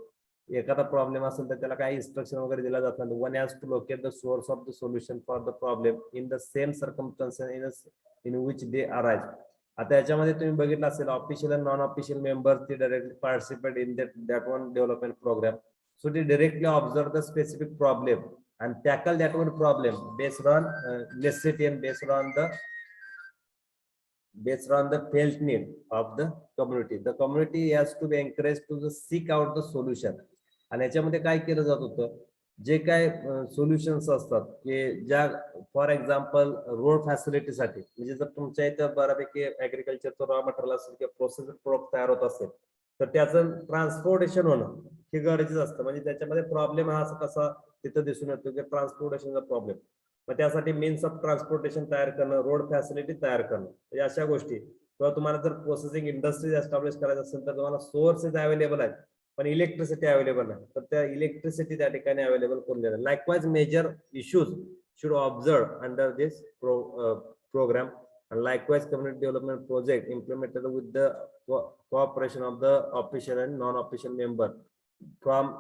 एखादा प्रॉब्लेम असेल तर त्याला काही इन्स्ट्रक्शन वगैरे दिला जात नाही. One has to locate the source of the solution for the problem in the same circumstances in which they arise. आता याच्यामध्ये तुम्ही बघितलं असेल official and non official members ते directly participate in that one development programme. So they directly observe the specific problem and tackle that one problem based on necessity and based on the felt need of the community. The community has to be encouraged to seek out the solution. आणि याच्यामध्ये काय केलं जात होतं, जे काय solutions असतात की ज्या फॉर एक्झाम्पल रोड फॅसिलिटीसाठी, म्हणजे जर तुमच्या इथं बऱ्यापैकी ऍग्रिकल्चरचं रॉ मटेरियल असेल किंवा प्रोसेस प्रोडक्ट तयार होत असेल तर त्याचं ट्रान्सपोर्टेशन होणं हे गरजेचं असतं. म्हणजे त्याच्यामध्ये प्रॉब्लेम हा कसा तिथं दिसून येतो की ट्रान्सपोर्टेशनचा प्रॉब्लेम. मग त्यासाठी मीन्स ऑफ ट्रान्सपोर्टेशन तयार करणं, रोड फॅसिलिटी तयार करणं, म्हणजे अशा गोष्टी. किंवा तुम्हाला जर प्रोसेसिंग इंडस्ट्रीज एस्टॅब्लिश करायचं असेल तर तुम्हाला सोर्सेस अवेलेबल आहेत पण इलेक्ट्रिसिटी अवेलेबल नाही, तर त्या इलेक्ट्रिसिटी त्या ठिकाणी अवेलेबल करून देणं. Likewise major issues should observe under this program, and likewise community development project implemented with the cooperation of the official and non-official member from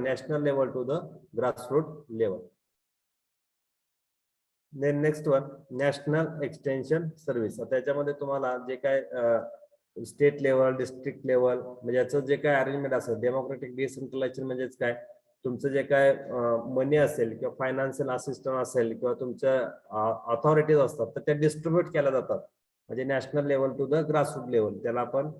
national level to the grassroots level. Then next one, national extension service. आता याच्यामध्ये तुम्हाला जे काय state level, district level, म्हणजे याचं जे काय arrangement असेल, डेमोक्रेटिक डिसेंट्रलायझेशन म्हणजेच काय, तुमचं जे काय मनी असेल किंवा फायनान्शियल असिस्टन्स असेल किंवा तुमच्या अथॉरिटीज असतात तर त्या डिस्ट्रीब्युट केल्या जातात. म्हणजे national level to the grassroot level, त्याला आपण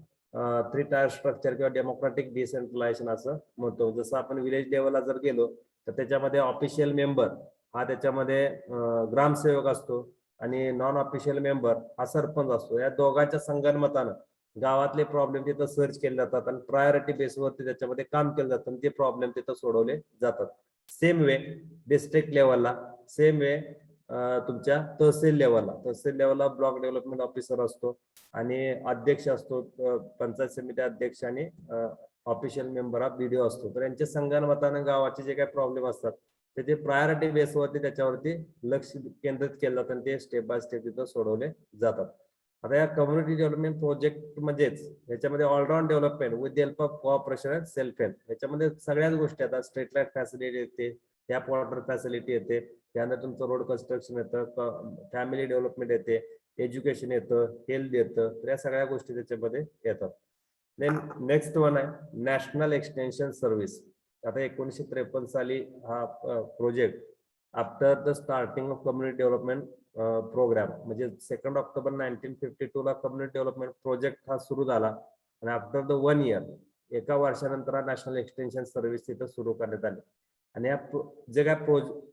3 टायर स्ट्रक्चर किंवा डेमोक्रेटिक डिसेंट्रलायझेशन असं म्हणतो. जसं आपण विलेज लेवलला जर गेलो तर त्याच्यामध्ये ऑफिशियल मेंबर हा त्याच्यामध्ये ग्रामसेवक असतो आणि नॉन ऑफिशियल मेंबर हा सरपंच असतो. या दोघांच्या संगनमतानं गावातले प्रॉब्लेम तिथं सर्च केले जातात आणि प्रायोरिटी बेसवरती त्याच्यामध्ये काम केलं जातं आणि ते प्रॉब्लेम तिथं सोडवले जातात. सेम वे डिस्ट्रिक्ट लेवलला, सेम वे तुमच्या तहसील लेवलला ब्लॉक डेव्हलपमेंट ऑफिसर असतो आणि अध्यक्ष असतो, पंचायत समिती अध्यक्ष आणि ऑफिशियल मेंबर ऑफ बीडीओ असतो. तर यांच्या संगनमतानं गावाचे जे काही प्रॉब्लेम असतात ते प्रायोरिटी बेसवरती त्याच्यावरती लक्ष केंद्रित केलं जातं आणि ते स्टेप बाय स्टेप तिथं सोडवले जातात. आता या कम्युनिटी डेव्हलपमेंट प्रोजेक्ट मध्येच याच्यामध्ये allround development with the help of cooperation and self help, याच्यामध्ये सगळ्याच गोष्टी येतात. स्ट्रीट लाईट फॅसिलिटी येते, टॅप वॉटर फॅसिलिटी येते, त्यानंतर तुमचं रोड कन्स्ट्रक्शन येतं, फॅमिली डेव्हलपमेंट येते, एज्युकेशन येतं, हेल्थ येतं, तर या सगळ्या गोष्टी त्याच्यामध्ये येतात. देन नेक्स्ट वन आहे नॅशनल एक्सटेन्शन सर्व्हिस. आता 1953 साली हा project after the starting of community development program, म्हणजे 2 ऑक्टोबर 1952 ला कम्युनिटी डेव्हलपमेंट प्रोजेक्ट हा सुरू झाला आणि आफ्टर द 1 इयर, एका वर्षानंतर हा नॅशनल एक्सटेन्शन सर्व्हिस तिथं सुरू करण्यात आली. आणि या जे काय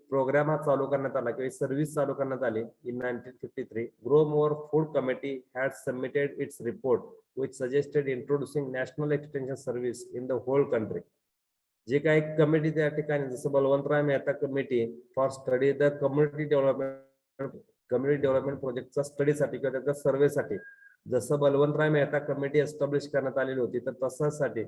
प्रोग्राम हा चालू करण्यात आला किंवा सर्व्हिस चालू करण्यात आली in 1953, grow more food committee had submitted its report which suggested introducing national extension service in the whole country. जे काही कमिटी त्या ठिकाणी, जसं Balwantrai Mehta committee for study the community development प्रोजेक्टचा स्टडीसाठी किंवा त्याच्या सर्व्हेसाठी, जसं बलवंतराय मेहता कमिटी एस्टॅब्लिश करण्यात आलेली होती तर तसासाठी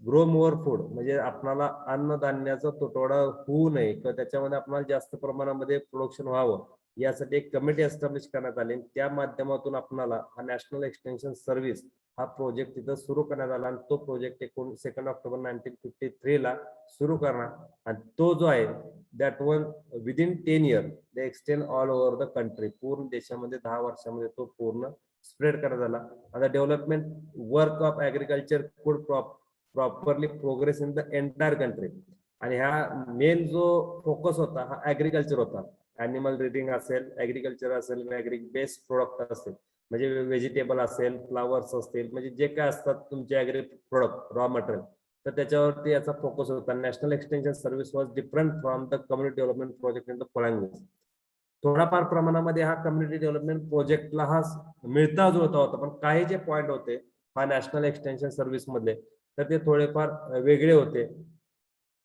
ग्रो मोअर फूड, म्हणजे आपल्याला अन्नधान्याचा तुटवडा होऊ नये किंवा त्याच्यामध्ये आपल्याला जास्त प्रमाणामध्ये प्रोडक्शन व्हावं यासाठी एक कमिटी एस्टॅब्लिश करण्यात आली. त्या माध्यमातून आपल्याला हा नॅशनल एक्सटेन्शन सर्व्हिस हा प्रोजेक्ट तिथं सुरू करण्यात आला आणि तो प्रोजेक्ट 2 ऑक्टोबर 1953 ला सुरू करणार. आणि तो जो आहे that one within 10 year they extend all over the country, पूर्ण देशामध्ये 10 वर्षामध्ये तो पूर्ण स्प्रेड करण्यात आला. आता डेव्हलपमेंट वर्क ऑफ ऍग्रिकल्चर कुड properly progress in the entire country. आणि हा मेन जो फोकस होता हा ऍग्रिकल्चर होता. ऍनिमल ब्रीडिंग असेल, ऍग्रिकल्चर असेल, ऍग्री बेस्ड प्रोडक्ट असेल, म्हणजे व्हेजिटेबल असेल, फ्लावर्स असतील, म्हणजे जे काय असतात तुमचे ऍग्री प्रोडक्ट रॉ मटेरियल, तर त्याच्यावरती याचा फोकस होता. National extension service was different from the community development project in the following. थोडाफार प्रमाणामध्ये हा कम्युनिटी डेव्हलपमेंट प्रोजेक्टला हा मिळता जुळता होता, पण काही जे पॉईंट होते हा नॅशनल एक्सटेन्शन सर्व्हिस मधले तर ते थोडेफार वेगळे होते.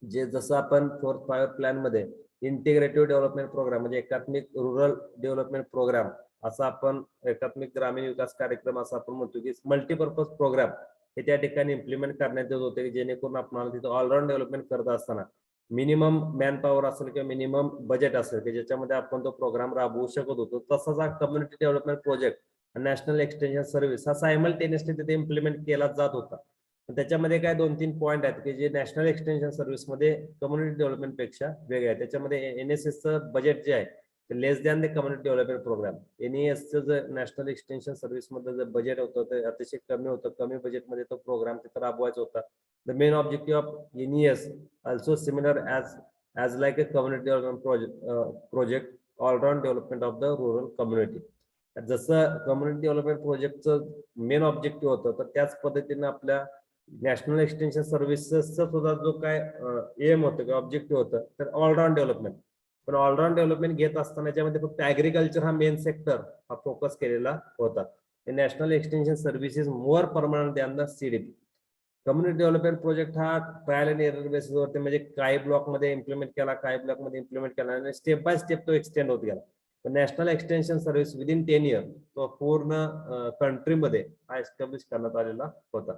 जे जसं आपण 4th 5 प्लॅन मध्ये इंटिग्रेटिव्ह डेव्हलपमेंट प्रोग्राम, म्हणजे एकात्मिक रुरल डेव्हलपमेंट प्रोग्राम असं आपण, एकात्मिक ग्रामीण विकास कार्यक्रम असं आपण म्हणतो की मल्टीपर्पज प्रोग्राम हे त्या ठिकाणी इम्प्लिमेंट करण्यात येत होते, जेणेकरून आपल्याला तिथं ऑलराऊंड डेव्हलपमेंट करत असताना मिनिमम मॅन पॉवर असेल किंवा मिनिमम बजेट असेल की ज्याच्यामध्ये आपण तो प्रोग्राम राबवू शकत होतो. तसाच हा community development project national extension service हा सायमल्टेनियसली तिथे इम्प्लिमेंट केला जात होता. त्याच्यामध्ये काय 2-3 पॉईंट आहेत की जे नॅशनल एक्सटेन्शन सर्व्हिस मध्ये कम्युनिटी डेव्हलपमेंट पेक्षा वेगळे आहे. त्याच्यामध्ये NSSचं बजेट जे आहे ते less than the community development program. NESचं जे नॅशनल एक्सटेन्शन सर्व्हिस मध्ये जे बजेट होतं ते अतिशय कमी होतं. कमी बजेटमध्ये तो प्रोग्राम तिथं राबवायचा होता. The main objective of NES also similar as like a community development project all round development of the rural community. जसं कम्युनिटी डेव्हलपमेंट प्रोजेक्टचं मेन ऑब्जेक्टिव्ह होतं तर त्याच पद्धतीने आपल्या नॅशनल एक्सटेन्शन सर्व्हिसेसचा सुद्धा जो काय एम होतं किंवा ऑब्जेक्टिव्ह होतं तर ऑलराऊंड डेव्हलपमेंट. पण ऑलराऊंड डेव्हलपमेंट घेत असताना याच्यामध्ये फक्त ऍग्रिकल्चर हा मेन सेक्टर हा फोकस केलेला होता. National extension services more permanent than the CDP. Community development project हा ट्रायल अँड एरर बेसिसवरती म्हणजे काही ब्लॉक मध्ये इम्प्लिमेंट केला, काही ब्लॉक मध्ये इम्प्लिमेंट केला आणि स्टेप बाय स्टेप तो एक्सटेंड होत गेला. National extension service within 10 year तो पूर्ण कंट्रीमध्ये हा एस्टॅब्लिश करण्यात आलेला होता.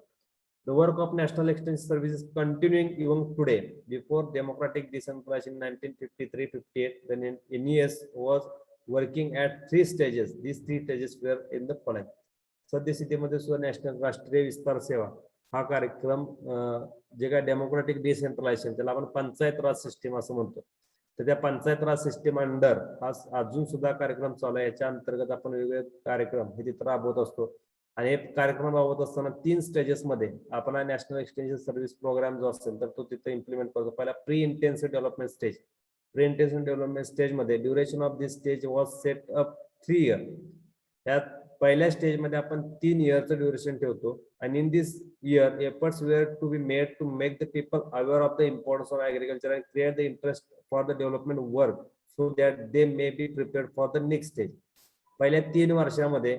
The work of National Extension Service is continuing even today. Before democratic decentralization in 1953-58, when NES was working at 3 stages. These 3 stages were in the following. सद्यस्थितीमध्ये सुद्धा national राष्ट्रीय विस्तार सेवा हा कार्यक्रम जे काय डेमोक्रेटिक डिसेंट्रलायझेशन त्याला आपण पंचायत राज सिस्टीम असं म्हणतो. तर त्या पंचायत राज सिस्टीम अंडर हा अजून सुद्धा कार्यक्रम चालू आहे. याच्या अंतर्गत आपण वेगवेगळे कार्यक्रम हे तिथं राबवत असतो. आणि हे कार्यक्रम राबवत असताना 3 स्टेजेसमध्ये आपण नॅशनल एक्सटेन्शन सर्व्हिस प्रोग्राम जो असेल तर तो तिथे इम्प्लिमेंट करतो. पहिला pre intensive development stage. Pre intensive development स्टेजमध्ये duration of this stage was set up 3 year. त्यात पहिल्या स्टेजमध्ये आपण 3 इयरचं ड्युरेशन ठेवतो. आणि in this year efforts were to be made to make the people aware of the importance of agriculture and create the interest for the development work so that they may be prepared for the next stage. पहिल्या 3 वर्षामध्ये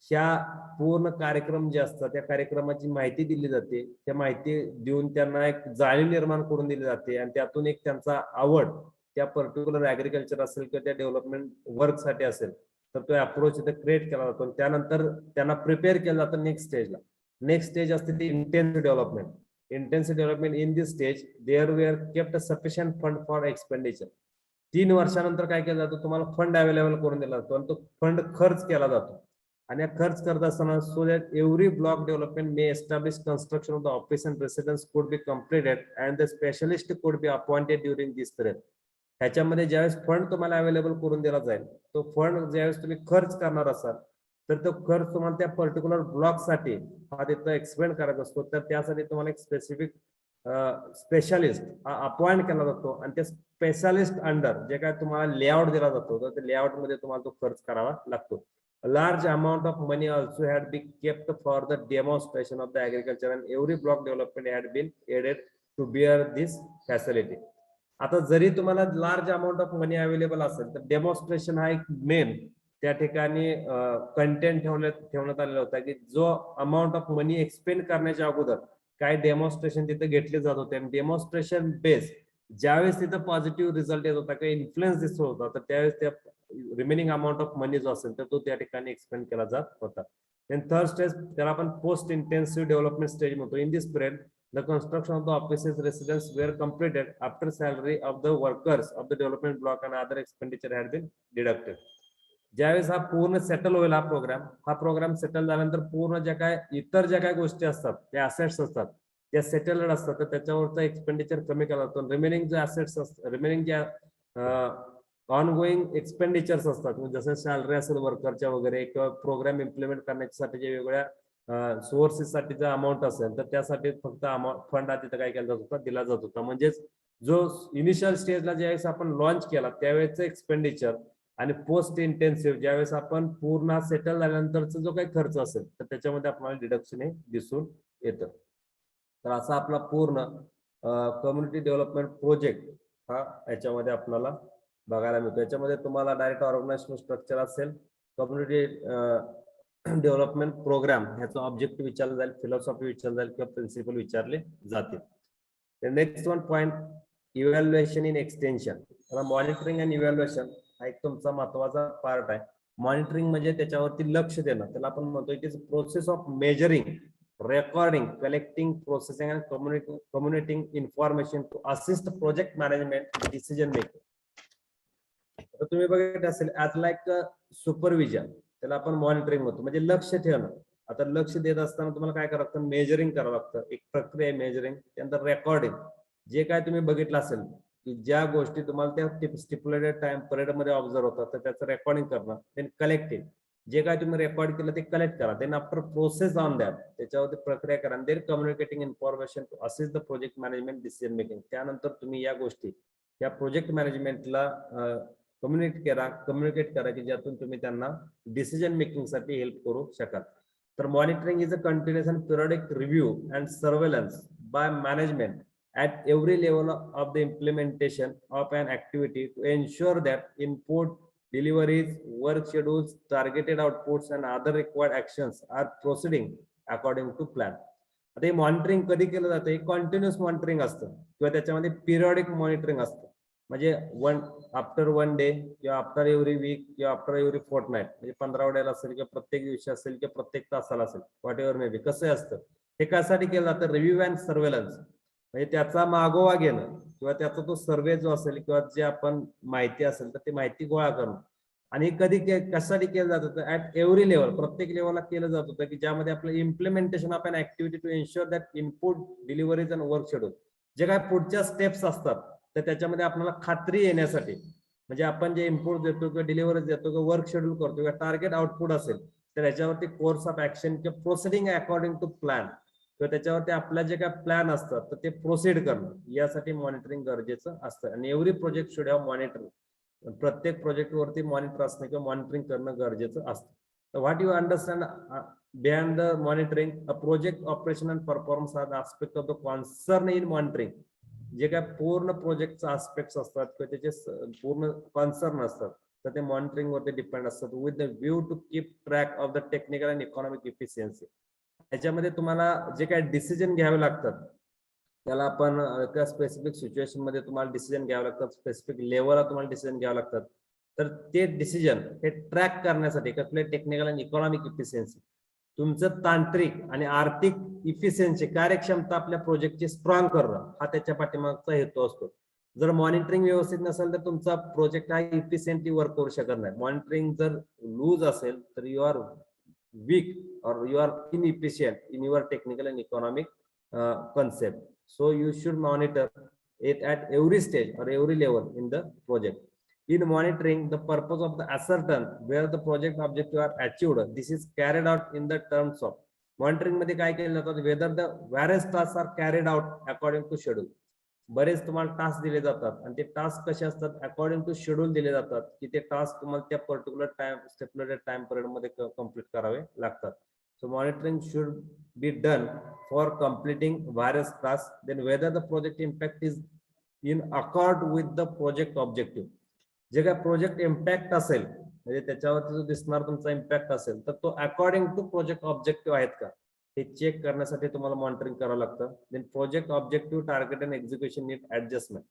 ह्या पूर्ण कार्यक्रम जे असतात त्या कार्यक्रमाची माहिती दिली जाते. त्या माहिती देऊन त्यांना एक जाणीव निर्माण करून दिली जाते आणि त्यातून एक त्यांचा आवड त्या पर्टिक्युलर ऍग्रिकल्चर असेल किंवा त्या डेव्हलपमेंट वर्कसाठी असेल तर तो अप्रोच इथे क्रिएट केला जातो. त्यानंतर त्यांना प्रिपेअर केलं जातं नेक्स्ट स्टेजला. नेक्स्ट स्टेज असते ती intensive development. Intensive development in this stage there were kept sufficient fund for expenditure. 3 वर्षानंतर काय केलं जातं तुम्हाला फंड अवेलेबल करून दिला जातो आणि तो फंड खर्च केला जातो. आणि खर्च करत असताना so that every block development may establish construction of the office and residence could be completed and the specialist could be appointed during this period. ह्याच्यामध्ये ज्यावेळेस फंड तुम्हाला अवेलेबल करून दिला जाईल तो फंड ज्यावेळेस तुम्ही खर्च करणार असाल तर तो खर्च तुम्हाला त्या पर्टिक्युलर ब्लॉकसाठी हा तिथं एक्सपेंड करायचा असतो. तर त्यासाठी तुम्हाला एक स्पेसिफिक स्पेशालिस्ट हा अपॉइंट केला जातो आणि त्या स्पेशालिस्ट अंडर जे काय तुम्हाला लेआउट दिला जातो तर त्या लेआउट मध्ये तुम्हाला तो खर्च करावा लागतो. A large amount of money also had been kept for the demonstration of the agriculture and every block development had been added to bear this facility. आता जरी तुम्हाला large amount of money available असेल तर demonstration हा एक main त्या ठिकाणी content ठेवण्यात आलेला होता की जो अमाऊंट ऑफ मनी एक्सपेंड करण्याच्या अगोदर काय डेमॉन्स्ट्रेशन तिथे घेतले जात होते आणि डेमॉन्स्ट्रेशन बेस ज्यावेळेस तिथं पॉझिटिव्ह रिझल्ट येत होता किंवा इन्फ्लुएन्स दिसत होता तर त्यावेळेस त्या रिमेनिंग अमाऊंट ऑफ मनी जो असेल तर तो त्या ठिकाणी एक्सपेंड केला जात होता. थर्ड स्टेज त्याला आपण पोस्ट इंटेन्सिव्ह डेव्हलपमेंट स्टेज म्हणतो. In this period the construction of the offices residence were completed after salary of the workers of the development block and other expenditure had been deducted. ज्यावेळेस हा पूर्ण settle होईल हा programme settle झाल्यानंतर पूर्ण ज्या काय इतर ज्या काय गोष्टी असतात त्या असेट्स असतात त्या सेटल्ड असतात तर त्याच्यावरचा एक्सपेंडिचर कमी केला जातो. रिमेनिंग जे असेट्स असतात रिमेनिंग ज्या ऑनगोईंग एक्सपेंडिचर्स असतात जसं सॅलरी असेल वर्करच्या वगैरे किंवा प्रोग्राम इम्प्लिमेंट करण्यासाठी जे वेगवेगळ्या सोर्सेस साठीचा अमाऊंट असेल तर त्यासाठी फक्त फंड तिथं काय केला जात होता दिला जात होता. म्हणजेच जो इनिशियल स्टेजला ज्यावेळेस आपण लॉन्च केला त्यावेळेचं एक्सपेंडिचर आणि पोस्ट इंटेन्सिव्ह ज्यावेळेस आपण पूर्ण सेटल झाल्यानंतरचा जो काही खर्च असेल तर त्याच्यामध्ये आपल्याला डिडक्शन हे दिसून येतं. तर असा आपला पूर्ण कम्युनिटी डेव्हलपमेंट प्रोजेक्ट हा याच्यामध्ये आपल्याला बघायला मिळतो. याच्यामध्ये तुम्हाला डायरेक्ट ऑर्गनायझेशन स्ट्रक्चर असेल, कम्युनिटी डेव्हलपमेंट प्रोग्राम ह्याचा ऑब्जेक्टिव्ह विचारला जाईल, फिलॉसॉफी विचारला जाईल किंवा प्रिन्सिपल विचारले जातील. Next one point evaluation in extension. Monitoring and evaluation हा एक तुमचा महत्वाचा पार्ट आहे. मॉनिटरिंग म्हणजे त्याच्यावरती लक्ष देणं, त्याला आपण म्हणतो it is process of measuring, recording, collecting, processing and communicating information to assist project management decision making. तर तुम्ही बघितलं असेल ऍज लाईक सुपरविजन त्याला आपण मॉनिटरिंग म्हणतो, म्हणजे लक्ष ठेवणं. आता लक्ष देत असताना तुम्हाला काय करावं लागतं, मेजरिंग करावं लागतं. एक प्रक्रिया आहे मेजरिंग, त्यानंतर रेकॉर्डिंग. जे काय तुम्ही बघितलं असेल की ज्या गोष्टी तुम्हाला त्या स्टिप्युलेटेड टाइम पिरियड मध्ये ऑब्झर्व होतात, तर त्याचं रेकॉर्डिंग करणं. देन कलेक्टिंग, जे काय तुम्ही रेकॉर्ड केलं ते कलेक्ट करा. Then after process on that, त्याच्यावरती प्रक्रिया करा. Then communicating information to assist the project management decision making. त्यानंतर तुम्ही या गोष्टी या प्रोजेक्ट मॅनेजमेंटला कम्युनिकेट करा की ज्यातून तुम्ही त्यांना डिसिजन मेकिंग साठी हेल्प करू शकाल. तर monitoring is a continuous and periodic review and surveillance by management at every level of the implementation of an activity to ensure that input, deliveries, work schedules, targeted outputs and other required actions are proceeding according to plan. आता हे monitoring कधी केलं जातं, हे कॉन्टिन्युअस monitoring असतं किंवा त्याच्यामध्ये periodic monitoring असतं. म्हणजे आफ्टर वन डे किंवा आफ्टर एव्हरी वीक किंवा आफ्टर एव्हरी फोर्टनाईट, म्हणजे 15 वेळेला असेल किंवा प्रत्येक दिवशी असेल किंवा प्रत्येक तासाला असेल, व्हॉट एव्हर मे बी. कसं असतं हे, कशासाठी केलं जातं, रिव्ह्यू अँड सर्वेलन्स. म्हणजे त्याचा मागोवा घेणं किंवा त्याचा तो सर्वे जो असेल किंवा जे आपण माहिती असेल तर ती माहिती गोळा करणं. आणि कधी कशासाठी केलं जात होतं, ऍट एव्हरी लेवल, प्रत्येक लेवलला केलं जात होतं की ज्यामध्ये आपलं implementation of an activity to ensure that input, deliveries and work schedule, जे काय पुढच्या स्टेप्स असतात तर त्याच्यामध्ये आपल्याला खात्री येण्यासाठी, म्हणजे आपण जे इनपुट देतो किंवा डिलिव्हरीज देतो किंवा वर्क शेड्यूल करतो किंवा टार्गेट आउटपुट असेल तर याच्यावरती कोर्स ऑफ ऍक्शन किंवा प्रोसिडिंग अकॉर्डिंग टू प्लॅन किंवा त्याच्यावरती आपल्या जे काय प्लॅन असतात तर ते प्रोसीड करणं, यासाठी मॉनिटरिंग गरजेचं असतं. आणि every project should have monitoring. प्रत्येक प्रोजेक्ट वरती मॉनिटर असणं किंवा मॉनिटरिंग करणं गरजेचं असतं. तर what you understand behind the monitoring, a project operation and performance are the aspect of the concern in monitoring. जे काय पूर्ण प्रोजेक्टचे आस्पेक्ट्स असतात किंवा त्याचे पूर्ण कॉन्सर्न असतात तर ते मॉनिटरिंग वरती डिपेंड असतात, with the view to keep track of the technical and economic efficiency. त्याच्यामध्ये तुम्हाला जे काही डिसिजन घ्यावे लागतात त्याला आपण एका स्पेसिफिक सिच्युएशन मध्ये तुम्हाला डिसिजन घ्यावे लागतात, स्पेसिफिक लेवलला तुम्हाला डिसिजन घ्यावे लागतात. तर ते डिसिजन हे ट्रॅक करण्यासाठी कसले टेक्निकल आणि इकॉनॉमिक इफिशियन्सी, तुमचं तांत्रिक आणि आर्थिक इफिशियन्सी, कार्यक्षमता आपल्या प्रोजेक्टची स्ट्रॉंग करणं, हा त्याच्या पाठीमागचा हेतू असतो. जर मॉनिटरिंग व्यवस्थित नसेल तर तुमचा प्रोजेक्ट हा इफिशियंटली वर्क करू शकत नाही. मॉनिटरिंग जर लूज असेल तर you are weak or you are inefficient in your technical and economic concept. So you should monitor it at every stage or every level in the project. In monitoring, the purpose of the ascertain where the project objective are achieved, this is carried out in the terms of monitoring मध्ये काय केलं जातं, whether the various tasks are carried out according to schedule. बरेच तुम्हाला task दिले जातात आणि ते टास्क कसे असतात, अकॉर्डिंग टू शेड्यूल दिले जातात की ते टास्क तुम्हाला त्या particular time stipulated time period मध्ये कम्प्लीट करावे लागतात. So monitoring should be done for completing various task, then whether the project impact is in accord with the project objective. जे काय प्रोजेक्ट इम्पॅक्ट असेल म्हणजे त्याच्यावरती जो दिसणार तुमचा इम्पॅक्ट असेल तर तो अकॉर्डिंग टू प्रोजेक्ट ऑब्जेक्टिव्ह आहेत का हे चेक करण्यासाठी तुम्हाला मॉनिटरिंग करावं लागतं. Then project objective, target and execution need adjustment.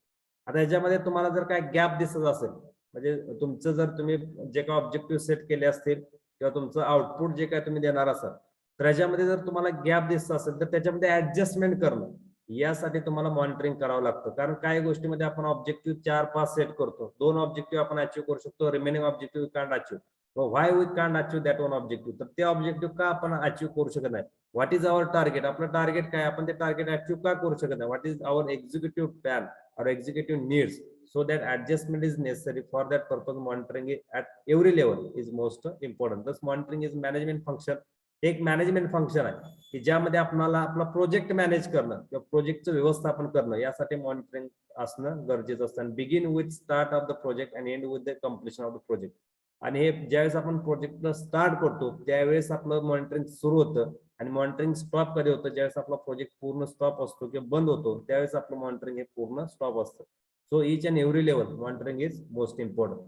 आता याच्यामध्ये तुम्हाला जर काय गॅप दिसत असेल, म्हणजे तुमचं जर तुम्ही जे काय ऑब्जेक्टिव्ह सेट केले असतील किंवा तुमचं आउटपुट जे काय तुम्ही देणार असाल तर याच्यामध्ये जर तुम्हाला गॅप दिसत असेल तर त्याच्यामध्ये ऍडजस्टमेंट करणं, यासाठी तुम्हाला मॉनिटरिंग करावं लागतं. कारण काही गोष्टीमध्ये आपण ऑब्जेक्टिव्ह 4-5 सेट करतो, 2 ऑब्जेक्टिव्ह आपण अचीव्ह करू शकतो, remaining objective can't achieve. Why we can't achieve that one objective, तर ते ऑब्जेक्टिव्ह का आपण अचीव्ह करू शकत नाही. व्हॉट इज अवर टार्गेट, आपलं टार्गेट काय, आपण ते टार्गेट अचीव्ह का करू शकत नाही. What is our executive plan or executive needs, so that adjustment is necessary. For that purpose monitoring at every level is most important. Thus monitoring is management function. एक management function आहे की ज्यामध्ये आपल्याला आपला प्रोजेक्ट मॅनेज करणं किंवा प्रोजेक्टचं व्यवस्थापन करणं यासाठी मॉनिटरिंग असणं गरजेचं असतं. Begin with start of the project and end with the completion of the project. आणि हे ज्यावेळेस आपण प्रोजेक्ट स्टार्ट करतो त्यावेळेस आपलं मॉनिटरिंग सुरू होतं आणि मॉनिटरिंग स्टॉप कधी होतं, ज्यावेळेस आपला प्रोजेक्ट पूर्ण स्टॉप असतो किंवा बंद होतो त्यावेळेस आपलं मॉनिटरिंग हे पूर्ण स्टॉप असतं. So each and every level monitoring is most important.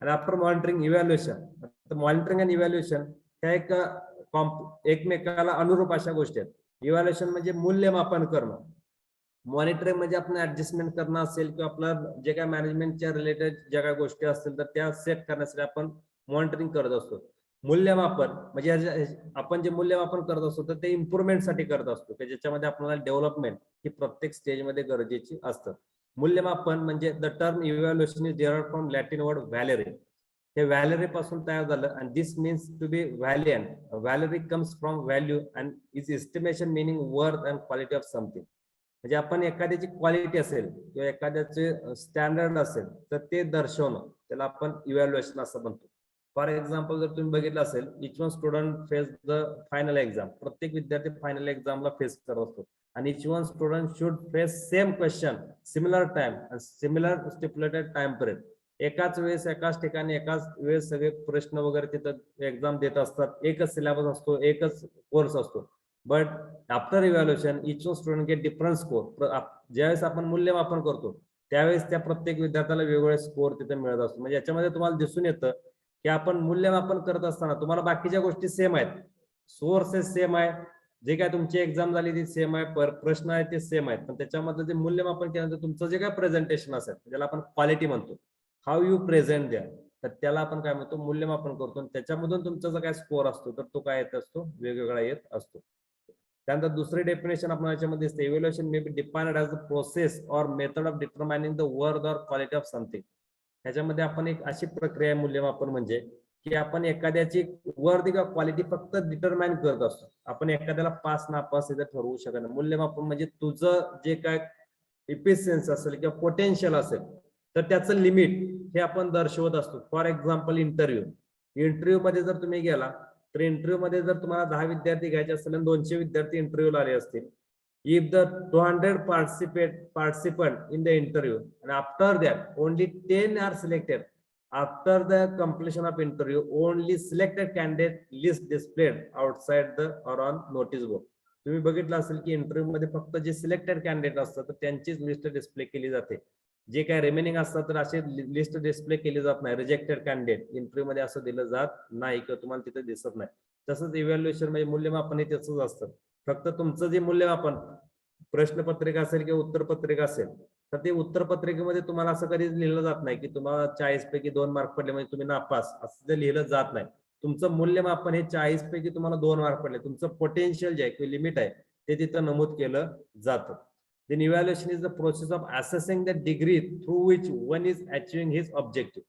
आणि after monitoring evaluation. Monitoring and evaluation त्या एकमेकाला अनुरूप अशा गोष्टी आहेत. इव्हॅल्युएशन म्हणजे मूल्यमापन करणं, मॉनिटरिंग म्हणजे आपण ऍडजस्टमेंट करणं असेल किंवा आपलं जे काय मॅनेजमेंटच्या रिलेटेड ज्या काही गोष्टी असतील तर त्या सेट करण्यासाठी आपण मॉनिटरिंग करत असतो. मूल्यमापन म्हणजे आपण जे मूल्यमापन करत असतो तर ते इम्प्रुव्हमेंटसाठी करत असतो की ज्याच्यामध्ये आपल्याला डेव्हलपमेंट ही प्रत्येक स्टेजमध्ये गरजेची असतं. मूल्यमापन म्हणजे the term evaluation is derived from Latin word valere. हे व्हॅलरी पासून तयार झालं आणि this means to be valiant. Valere comes from value and is estimation meaning worth and quality of something. म्हणजे आपण एखाद्याची क्वालिटी असेल किंवा एखाद्याचे स्टँडर्ड असेल तर ते दर्शवणं त्याला आपण इव्हॅल्युएशन असं म्हणतो. फॉर एक्झाम्पल जर तुम्ही बघितलं असेल, इच one student face the final exam. प्रत्येक विद्यार्थी फायनल एक्झामला फेस करत असतो आणि इच one student should face same question similar time and similar stipulated time period. एकाच वेळेस एकाच ठिकाणी एकाच वेळेस सगळे प्रश्न वगैरे तिथं एक्झाम देत असतात. एकच सिलेबस असतो, एकच कोर्स असतो. But after evaluation each one student get different score. ज्यावेळेस आपण मूल्यमापन करतो त्यावेळेस त्या प्रत्येक विद्यार्थ्याला वेगवेगळे स्कोर तिथे मिळत असतो. म्हणजे याच्यामध्ये तुम्हाला दिसून येतं की आपण मूल्यमापन करत असताना तुम्हाला बाकीच्या गोष्टी सेम आहेत, सोर्सेस सेम आहे, जे काय तुमची एक्झाम झाली ती सेम आहे, प्रश्न आहे ते सेम आहेत, पण त्याच्यामध्ये जे मूल्यमापन केल्यानंतर तुमचं जे काय प्रेझेंटेशन असेल ज्याला आपण क्वालिटी म्हणतो, हाऊ यू प्रेझेंट द्या, तर त्याला आपण काय म्हणतो मूल्यमापन करतो. आणि त्याच्यामधून तुमचा जो काय स्कोर असतो तर तो काय येत असतो, वेगवेगळा येत असतो. त्यानंतर दुसरी डेफिनेशन आपण याच्यामध्ये दिसते, evaluation may be defined as the process or method of determining the worth or quality of something. ह्याच्यामध्ये आपण एक अशी प्रक्रिया आहे मूल्यमापन म्हणजे की आपण एखाद्याची वर्थ किंवा क्वालिटी फक्त डिटरमाइन करत असतो. आपण एखाद्याला पास नापास इथं ठरवू शकत नाही. मूल्यमापन म्हणजे तुझं जे काय इफिशियन्सी असेल किंवा पोटेन्शियल असेल तर त्याचं लिमिट हे आपण दर्शवत असतो. फॉर एक्झाम्पल इंटरव्ह्यू मध्ये जर तुम्ही गेला तर इंटरव्ह्यू मध्ये जर तुम्हाला 10 विद्यार्थी घ्यायचे असतील आणि 200 विद्यार्थी इंटरव्ह्यूला आले असतील, if the 200 participant in the interview and after that only 10 are selected, after the completion of interview only selected candidate list displayed outside the or on notice board. तुम्ही बघितलं असेल की इंटरव्ह्यू मध्ये फक्त जे सिलेक्टेड कॅन्डिडेट असतात तर त्यांचीच लिस्ट डिस्प्ले केली जाते. जे काय रिमेनिंग असतात तर असे लिस्ट डिस्प्ले केली जात नाही. रिजेक्टेड कॅन्डिडेट इंटरव्ह्यू मध्ये असं दिलं जात नाही किंवा तुम्हाला तिथे दिसत नाही. तसंच इव्हॅल्युएशन म्हणजे मूल्यमापन हे त्याचंच असतं. फक्त तुमचं जे मूल्यमापन प्रश्नपत्रिका असेल किंवा उत्तरपत्रिका असेल तर ते उत्तरपत्रिकेमध्ये तुम्हाला असं कधीच लिहिलं जात नाही की तुम्हाला 40 पैकी 2 मार्क पडले म्हणजे तुम्ही नापास, असं ते लिहिलं जात नाही. तुमचं मूल्यमापन हे 40 पैकी तुम्हाला 2 मार्क पडले, तुमचं पोटेन्शियल जे आहे लिमिट आहे ते तिथं नमूद केलं जातं. Then evaluation is the process of assessing the degree through which one is achieving his objective.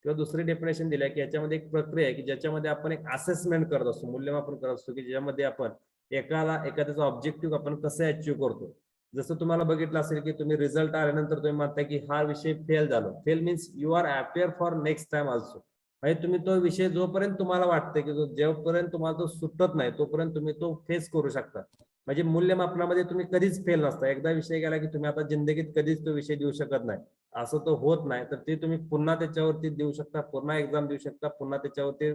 किंवा दुसरी डेफिनेशन दिली आहे की याच्यामध्ये एक प्रक्रिया आहे की ज्याच्यामध्ये आपण एक असेसमेंट करत असतो, मूल्यमापन करत असतो की ज्यामध्ये आपण एखाद्याचा ऑब्जेक्टिव्ह आपण कसं अचीव्ह करतो. जसं तुम्हाला बघितलं असेल की तुम्ही रिझल्ट आल्यानंतर तुम्ही म्हणता की हा विषय फेल झालो. Fail means you are appear for next time also. म्हणजे तुम्ही तो विषय जोपर्यंत तुम्हाला वाटतं की जेव्हापर्यंत तुम्हाला तो सुटत नाही तोपर्यंत तुम्ही तो फेस करू शकता. म्हणजे मूल्यमापनामध्ये तुम्ही कधीच फेल नसता. एकदा विषय गेला की तुम्ही आता जिंदगीत कधीच तो विषय देऊ शकत नाही, असं तो होत नाही. तर ते तुम्ही पुन्हा त्याच्यावरती देऊ शकता, पुन्हा एक्झाम देऊ शकता, पुन्हा त्याच्यावरती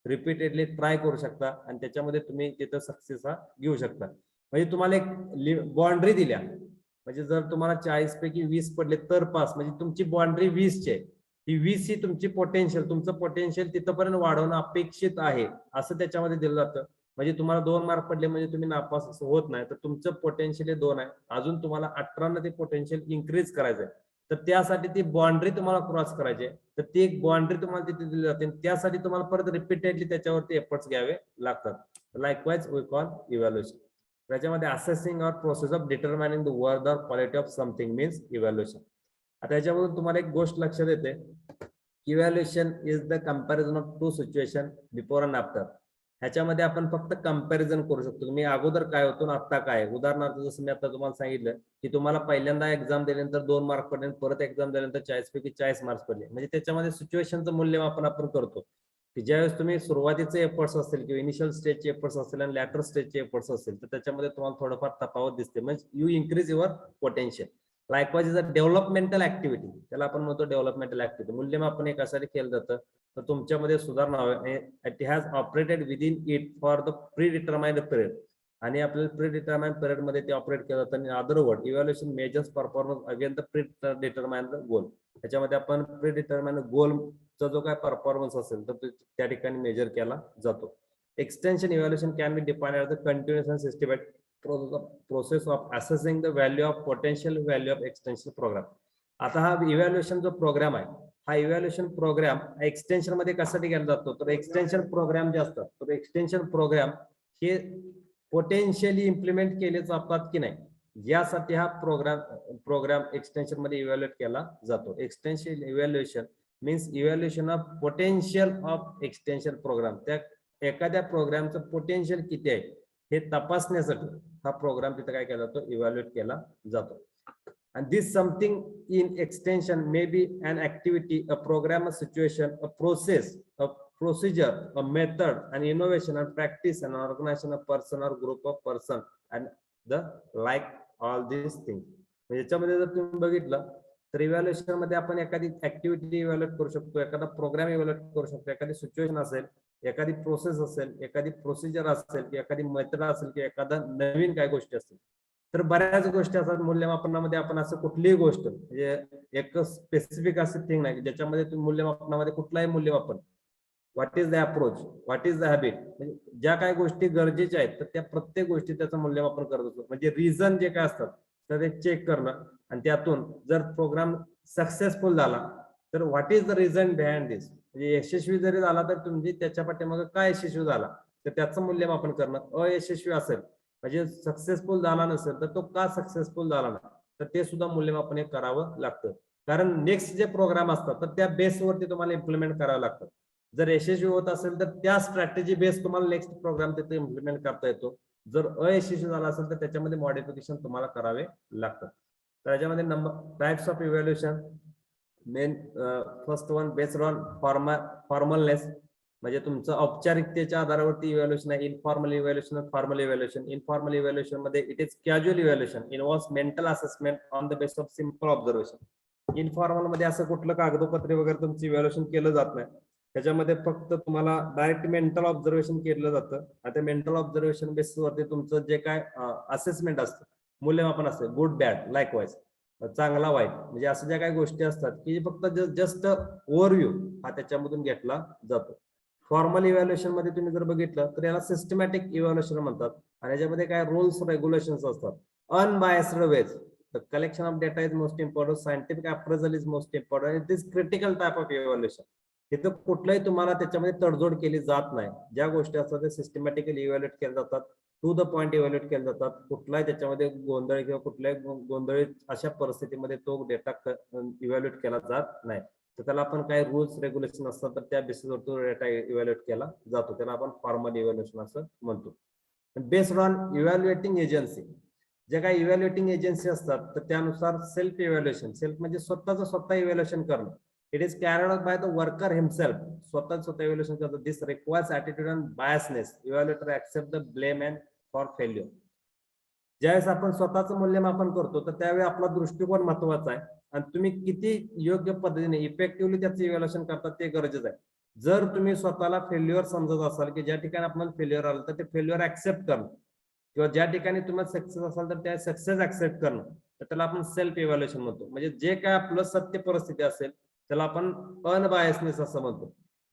रिपीटेडली ट्राय करू शकता आणि त्याच्यामध्ये तुम्ही तिथं सक्सेस हा घेऊ शकता. म्हणजे तुम्हाला एक बाउंड्री दिल्या, म्हणजे जर तुम्हाला 40 पैकी 20 पडले तर पास, म्हणजे तुमची बाउंड्री 20 ची आहे. ही 20 ही तुमची पोटेन्शियल, तुमचं पोटेन्शियल तिथपर्यंत वाढवणं अपेक्षित आहे असं त्याच्यामध्ये दिलं जातं. म्हणजे तुम्हाला 2 मार्क पडले म्हणजे तुम्ही नापास असं होत नाही. तर तुमचं पोटेन्शियल 2 आहे, अजून तुम्हाला 18 ते पोटेन्शियल इन्क्रीज करायचंय. तर त्यासाठी ती बाउंड्री तुम्हाला क्रॉस करायची आहे. तर ती एक बाउंड्री तुम्हाला तिथे दिली जाते. त्यासाठी तुम्हाला परत रिपीटेडली त्याच्यावरती एफर्ट्स घ्यावे लागतात. Likewise we call evaluation. त्याच्यामध्ये assessing or process of determining the worth or quality of something means evaluation. आता याच्यामधून तुम्हाला एक गोष्ट लक्षात येते, evaluation is the comparison of two situation before and after. ह्याच्यामध्ये आपण फक्त कंपॅरिझन करू शकतो, मी अगोदर काय होतो ना आता काय. उदाहरणार्थ जसं मी आता तुम्हाला सांगितलं की तुम्हाला पहिल्यांदा एक्झाम दिल्यानंतर 2 मार्क पडले, परत एक्झाम दिल्यानंतर 40 पैकी 40 मार्क्स पडले. म्हणजे त्याच्यामध्ये सिच्युएशनचं मूल्यमापन आपण करतो की ज्यावेळेस तुम्ही सुरुवातीचे एफर्ट्स असतील किंवा इनिशियल स्टेजचे एफर्ट्स असतील आणि लॅटर स्टेजचे एफर्ट्स असतील तर त्याच्यामध्ये तुम्हाला थोडंफार तफावत दिसते. म्हणजे you increase your potential. Likewise is a developmental activity, त्याला आपण म्हणतो डेव्हलपमेंटल ऍक्टिव्हिटी. मूल्यमापन हे कशासाठी केलं जातं तर तुमच्यामध्ये सुधारणा व्हावी. It has operated within it for the pre determined period, आणि आपल्याला प्री डिटरमाइंड पिरियड मध्ये ते ऑपरेट केलं जातं. आणि other word evaluation measures performance again the pre determined goal. त्याच्यामध्ये आपण प्री डिटरमाइंड गोलचा जो काय परफॉर्मन्स असेल तर त्या ठिकाणी मेजर केला जातो. Extension evaluation can be defined as the continuous and systematic process of assessing the value of potential value of extension program. आता हा इव्हॅल्युएशन जो प्रोग्राम आहे, हा इव्हॅल्युएशन प्रोग्राम एक्सटेन्शन मध्ये कशासाठी केला जातो तर एक्सटेन्शन प्रोग्राम जे असतात तर एक्सटेन्शन प्रोग्राम हे पोटेन्शियली इम्प्लिमेंट केले जातात की नाही यासाठी हा प्रोग्राम एक्सटेन्शन मध्ये इव्हॅल्युएट केला जातो. Extension evaluation means evaluation of potential of extension program. त्या एखाद्या प्रोग्रामचं पोटेन्शियल किती आहे हे तपासण्यासाठी हा प्रोग्राम तिथे काय केला जातो, इव्हॅल्युएट केला जातो. And this something in extension may be an activity, a program, a situation, a process, a procedure, a method, an innovation, and practice, an organization, a person or group of person, and the like all these things. याच्यामध्ये जर तुम्ही बघितलं तर evaluation मध्ये आपण एखादी activity evaluate करू शकतो, एखादा प्रोग्राम इव्हॅल्युएट करू शकतो, एखादी सिच्युएशन असेल, एखादी प्रोसेस असेल, एखादी प्रोसिजर असेल, की एखादी मेथड असेल, की एखादा नवीन काय गोष्टी असतील. तर बऱ्याच गोष्टी असतात मूल्यमापनामध्ये. आपण असं कुठलीही गोष्ट म्हणजे एक स्पेसिफिक असे थिंग नाही ज्याच्यामध्ये तुम्ही मूल्यमापनामध्ये कुठलाही मूल्यमापन, what is the approach, what is the habit, म्हणजे ज्या काही गोष्टी गरजेच्या आहेत तर त्या प्रत्येक गोष्टी त्याचं मूल्यमापन करत असतो. म्हणजे रिझन जे काय असतात तर ते चेक करणं, आणि त्यातून जर प्रोग्राम सक्सेसफुल झाला तर what is the reason behind this, म्हणजे यशस्वी जरी झाला तर तुम्ही त्याच्या पाठीमागे काय यशस्वी झाला तर त्याचं मूल्यमापन करणं. अयशस्वी असेल म्हणजे सक्सेसफुल झाला नसेल तर तो का सक्सेसफुल झाला ना, तर ते सुद्धा मूल्यमापन हे करावं लागतं. कारण नेक्स्ट जे प्रोग्राम असतात तर त्या बेसवरती तुम्हाला इम्प्लिमेंट करावं लागतं. जर यशस्वी होत असेल तर त्या स्ट्रॅटेजी बेस तुम्हाला नेक्स्ट प्रोग्राम तिथे इम्प्लिमेंट करता येतो. जर अयशस्वी झाला असेल तर त्याच्यामध्ये मॉडिफिकेशन तुम्हाला करावे लागतात. तर याच्यामध्ये number types of evaluation, main first one based on formalness, म्हणजे तुमचं औपचारिकतेच्या आधारावरती इव्हॅल्युएशन आहे. Informal evaluation, formal evaluation. Informal evaluation मध्ये it is casual evaluation, involves mental assessment on the base of simple observation. Informal मध्ये असं कुठलं कागदोपत्री वगैरे तुमचं इव्हॅल्युएशन केलं जात नाही. त्याच्यामध्ये फक्त तुम्हाला डायरेक्ट मेंटल ऑब्झर्वेशन केलं जातं. आता मेंटल ऑब्झर्वेशन बेसिसवरती तुमचं जे काय असेसमेंट असतं, मूल्यमापन असतं, गुड बॅड लाईकवाईज, चांगला वाईट, म्हणजे अशा ज्या काही गोष्टी असतात की फक्त जस्ट ओव्हरव्ह्यू हा त्याच्यामधून घेतला जातो. फॉर्मल इव्हॅल्युएशन मध्ये तुम्ही जर बघितलं तर याला सिस्टमॅटिक इव्हॅल्युएशन म्हणतात. आणि याच्यामध्ये काय रूल्स रेग्युलेशन्स असतात. Unbiased ways, the collection of data is most important, scientific appraisal is most important, it is critical type of evaluation. इथं कुठलाही तुम्हाला त्याच्यामध्ये तडजोड केली जात नाही. ज्या गोष्टी असतात ते सिस्टमॅटिकली इव्हॅल्युएट केल्या जातात, टू द पॉइंट इव्हॅल्युएट केले जातात. कुठलाही त्याच्यामध्ये गोंधळ किंवा कुठल्याही गोंधळी अशा परिस्थितीमध्ये तो डेटा इव्हॅल्युएट केला जात नाही. तर त्याला आपण काय रूल्स रेग्युलेशन असतात तर त्या बेसिसवर तो डेटा इव्हॅल्युएट केला जातो. त्याला आपण फॉर्मल इव्हॅल्युएशन असं म्हणतो. बेस्ड ऑन इव्हॅल्युएटिंग एजन्सी, जे काही इव्हॅल्युएटिंग एजन्सी असतात तर त्यानुसार सेल्फ इव्हॅल्युएशन, सेल्फ म्हणजे स्वतः इव्हॅल्युएशन करणं. It is carried out by the worker himself, स्वतः इव्हॅल्युएशन करतो. This requires attitude and biasness, evaluator accept the blame and for failure. ज्यावेळेस आपण स्वतःचं मूल्यमापन करतो तर त्यावेळी आपला दृष्टिकोन महत्वाचा आहे, आणि तुम्ही किती योग्य पद्धतीने इफेक्टिव्हली त्याचं इव्हॅल्युएशन करतात ते गरजेचं आहे. जर तुम्ही स्वतःला फेल्युअर समजत असाल की ज्या ठिकाणी आपल्याला फेल्युअर आलं तर ते फेल्युअर ऍक्सेप्ट करणं, किंवा ज्या ठिकाणी तुम्हाला सक्सेस असाल तर त्या सक्सेस ऍक्सेप्ट करणं, तर त्याला आपण सेल्फ इव्हॅल्युएशन म्हणतो. म्हणजे जे काय आपलं सत्य परिस्थिती असेल त्याला आपण अनबायसनेस असं म्हणतो.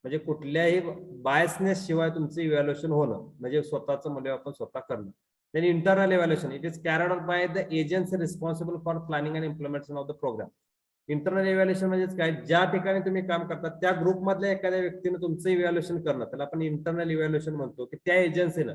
म्हणजे कुठल्याही बायसनेस शिवाय तुमचं इव्हॅल्युएशन होणं म्हणजे स्वतःचं मूल्यमापन स्वतः करणं. Then internal evaluation, it is carried out by the agency responsible for planning and implementation of the program. Internal evaluation म्हणजे काय, ज्या ठिकाणी तुम्ही काम करता त्या ग्रुप मधल्या एखाद्या व्यक्तीने तुमचं इव्हॅल्युएशन करणं, त्याला आपण इंटरनल इव्हॅल्युएशन म्हणतो. की त्या एजन्सीनं,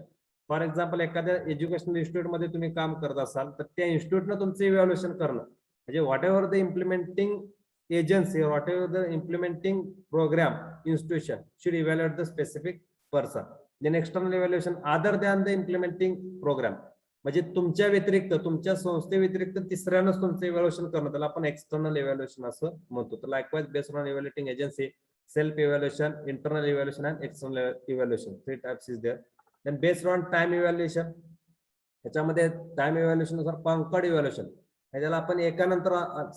फॉर एक्झाम्पल एखाद्या एज्युकेशनल इन्स्टिट्यूट मध्ये तुम्ही काम करत असाल तर त्या इन्स्टिट्यूटनं तुमचं इव्हॅल्युएशन करणं, म्हणजे whatever the implementing agency, whatever the implementing program institution should evaluate the specific person. Then external evaluation other than the implementing program, म्हणजे तुमच्या व्यतिरिक्त, तुमच्या संस्थे व्यतिरिक्त तिसऱ्यानंच तुमचं इव्हॅल्युएशन करणं, त्याला आपण एक्सटर्नल इव्हॅल्युएशन असं म्हणतो. तर likewise based on evaluating agency, self evaluation, internal evaluation and external evaluation, 3 types is there. Then based on time evaluation, त्याच्यामध्ये टाइम इव्हॅल्युएशन नुसार कॉन्कर्ड इव्हॅल्युएशन, त्याला आपण एकानंतर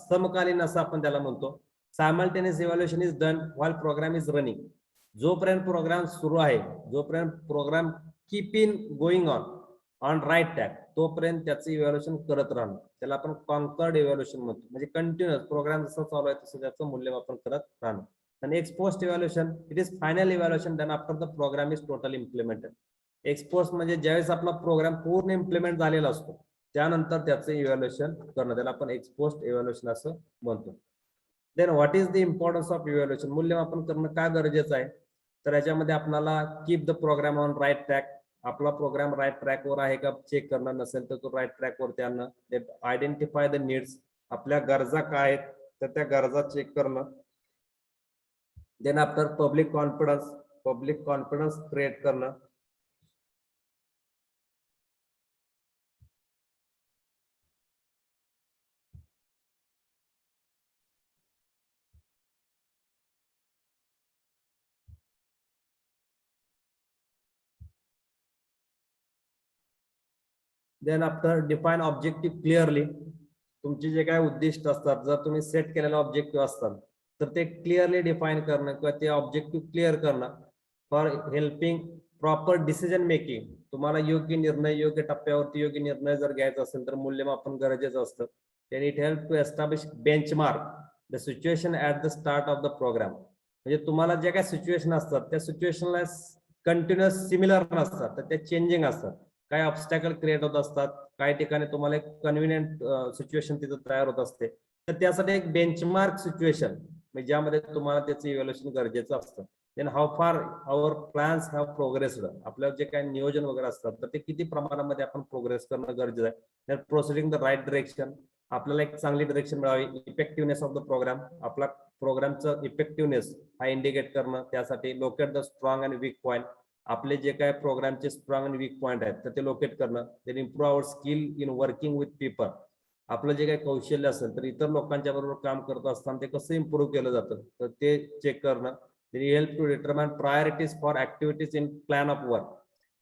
समकालीन असं आपण त्याला म्हणतो. Simultaneous evaluation is done while program is running, जोपर्यंत प्रोग्राम सुरू आहे, जोपर्यंत program keep in going on right track, तोपर्यंत त्याचं इव्हॅल्युएशन करत राहणं, त्याला आपण कॉन्कर्ड इव्हॅल्युएशन म्हणतो. म्हणजे कंटिन्युअस प्रोग्राम जसं चालू आहे तसं त्याचं मूल्यमापन करत राहणं. आणि ex post evaluation, it is final evaluation done after the program is total implemented. Ex post म्हणजे ज्यावेळेस आपला प्रोग्राम पूर्ण इम्प्लिमेंट झालेला असतो त्यानंतर त्याचं इव्हॅल्युएशन करणं, त्याला आपण एक्सपोस्ट इव्हॅल्युएशन असं म्हणतो. Then what is the importance of evaluation, मूल्यमापन करणं का गरजेचं आहे, तर याच्यामध्ये आपल्याला keep the program on right track, आपला प्रोग्राम राईट ट्रॅकवर आहे का चेक करणं, नसेल तर तो राईट ट्रॅकवरती आणणं. आयडेंटिफाय द नीड्स, आपल्या गरजा काय आहेत तर त्या गरजा चेक करणं. Then after public confidence create करणं. Then after define objective clearly. तुमचे जे काय उद्दिष्ट असतात, जर तुम्ही सेट केलेले ऑब्जेक्टिव्ह असतात तर ते क्लिअरली डिफाईन करणं किंवा ते ऑब्जेक्टिव्ह क्लिअर करणं for helping proper decision making. तुम्हाला योग्य निर्णय, योग्य टप्प्यावरती योग्य निर्णय जर घ्यायचा असेल तर मूल्यमापन गरजेचं असतं. Then it help to establish benchmark the situation at the start of the program. म्हणजे तुम्हाला जे काय सिच्युएशन असतात त्या सिच्युएशनला कंटिन्युअस सिमिलर नसतात, तर त्या चेंजिंग असतात. काही ऑब्स्टॅकल क्रिएट होत असतात, काही ठिकाणी तुम्हाला एक कन्व्हिनियंट सिच्युएशन तिथं तयार होत असते. तर त्यासाठी एक बेंचमार्क सिच्युएशन म्हणजे ज्यामध्ये तुम्हाला त्याचं इव्हॅल्युएशन गरजेचं असतं. देन हाऊ फार आवर प्लॅन्स हॅव प्रोग्रेस्ड. आपलं जे काही नियोजन वगैरे असतात तर ते किती प्रमाणामध्ये आपण प्रोग्रेस करणं गरजेचं आहे. Then proceeding the right direction. आपल्याला एक चांगली डिरेक्शन मिळावी. Effectiveness of the program. आपला प्रोग्रामचं इफेक्टिव्हनेस हा इंडिकेट करणं. त्यासाठी locate the strong and weak point. आपले जे काय प्रोग्रामचे स्ट्रॉंग आणि वीक पॉईंट आहेत तर ते लोकेट करणं. Then improve our skill in working with people. आपलं जे काही कौशल्य असेल तर इतर लोकांच्या बरोबर काम करत असताना ते कसं इम्प्रूव्ह केलं जातं तर ते चेक करणं. Then help to determine priorities for activities in plan of work.